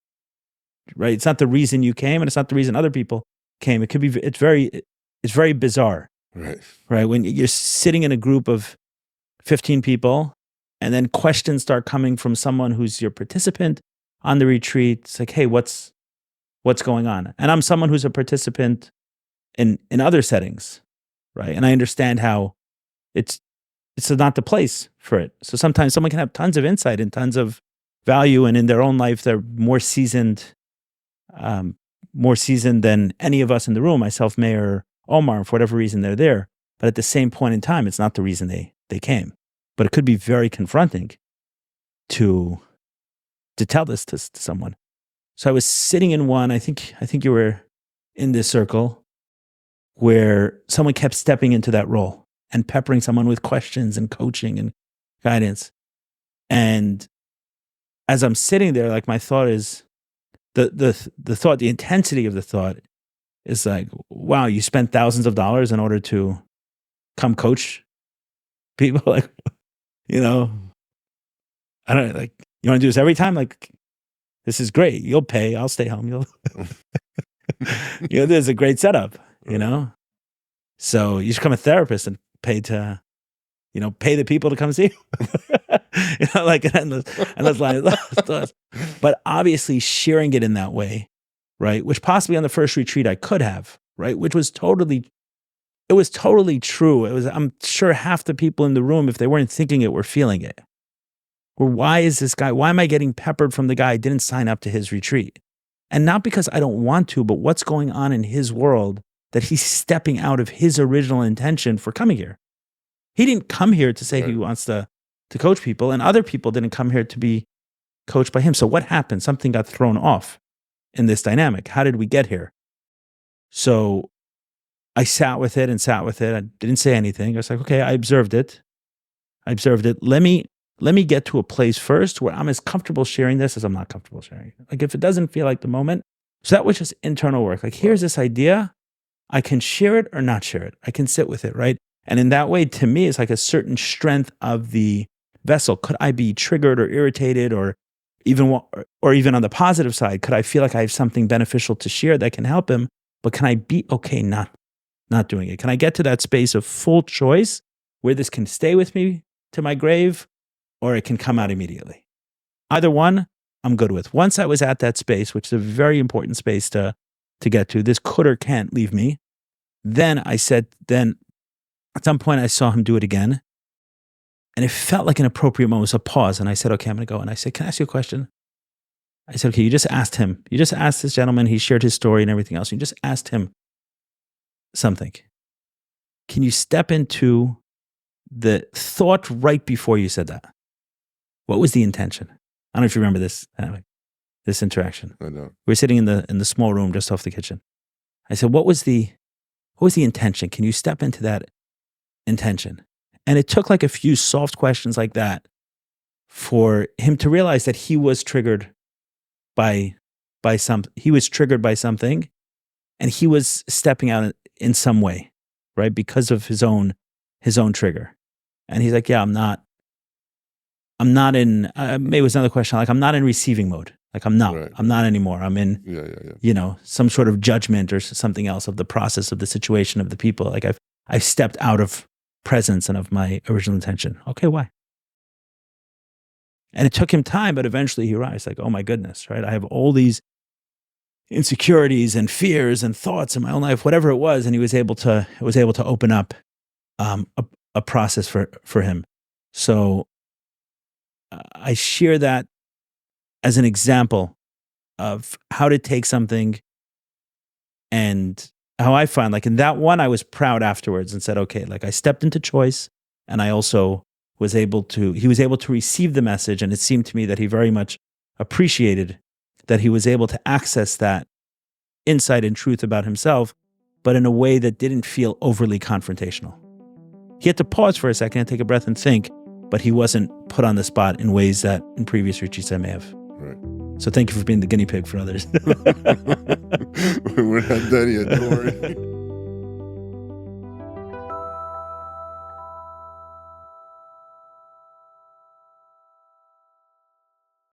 It's not the reason you came, and it's not the reason other people came. It could be. It's very bizarre. Right. When you're sitting in a group of 15 people, and then questions start coming from someone who's your participant on the retreat. It's like, hey, what's going on? And I'm someone who's a participant in other settings, right? And I understand how it's not the place for it. So sometimes someone can have tons of insight and tons of value, and in their own life, they're more seasoned than any of us in the room, myself, Mayor, Omar, for whatever reason they're there. But at the same point in time, it's not the reason they came. But it could be very confronting to tell this to someone. So I was sitting in one, I think you were in this circle, where someone kept stepping into that role and peppering someone with questions and coaching and guidance. And as I'm sitting there, like my thought is, the intensity of the thought is like, wow, you spent thousands of dollars in order to come coach people. Like, I don't know, like, you want to do this every time? Like, this is great. You'll pay. I'll stay home. There's a great setup, So you should become a therapist and pay the people to come see you. Like an endless line of thoughts. But obviously sharing it in that way, right? Which possibly on the first retreat I could have, right? Which was totally true. I'm sure half the people in the room, if they weren't thinking it, were feeling it. Or why am I getting peppered from the guy who didn't sign up to his retreat? And not because I don't want to, but what's going on in his world that he's stepping out of his original intention for coming here. He didn't come here to say he wants to coach people, and other people didn't come here to be coached by him. So what happened? Something got thrown off in this dynamic. How did we get here? So I sat with it. I didn't say anything. I was like, okay, I observed it. Let me get to a place first where I'm as comfortable sharing this as I'm not comfortable sharing it. Like if it doesn't feel like the moment. So that was just internal work. Like here's this idea. I can share it or not share it. I can sit with it, right? And in that way, to me, it's like a certain strength of the vessel. Could I be triggered or irritated, or even on the positive side, could I feel like I have something beneficial to share that can help him? But can I be okay not doing it? Can I get to that space of full choice where this can stay with me to my grave, or it can come out immediately? Either one, I'm good with. Once I was at that space, which is a very important space to get to, this could or can't leave me. Then I said, then at some point I saw him do it again. And it felt like an appropriate moment. It was a pause. And I said, okay, I'm going to go. And I said, can I ask you a question? I said, okay, you just asked him. You just asked this gentleman. He shared his story and everything else. You just asked him something. Can you step into the thought right before you said that? What was the intention? I don't know if you remember this interaction. I know. We were sitting in the small room just off the kitchen. I said, what was the intention? Can you step into that intention? And it took like a few soft questions like that for him to realize that he was triggered by something, and he was stepping out in some way, right? Because of his own trigger. And he's like, yeah, I'm not in, maybe it was another question, like I'm not in receiving mode. Like I'm not anymore. I'm in, some sort of judgment or something else of the process of the situation of the people. Like I've stepped out of presence and of my original intention. Okay, why? And it took him time, but eventually he realized, like, oh my goodness, right? I have all these insecurities and fears and thoughts in my own life, whatever it was, and it was able to open up a process for him. So I share that as an example of how to take something, and how I find, like in that one, I was proud afterwards and said, okay, like I stepped into choice, and I also he was able to receive the message, and it seemed to me that he very much appreciated that he was able to access that insight and truth about himself, but in a way that didn't feel overly confrontational. He had to pause for a second and take a breath and think, but he wasn't put on the spot in ways that in previous retreats I may have. Right. So thank you for being the guinea pig for others. We're not done yet, don't worry.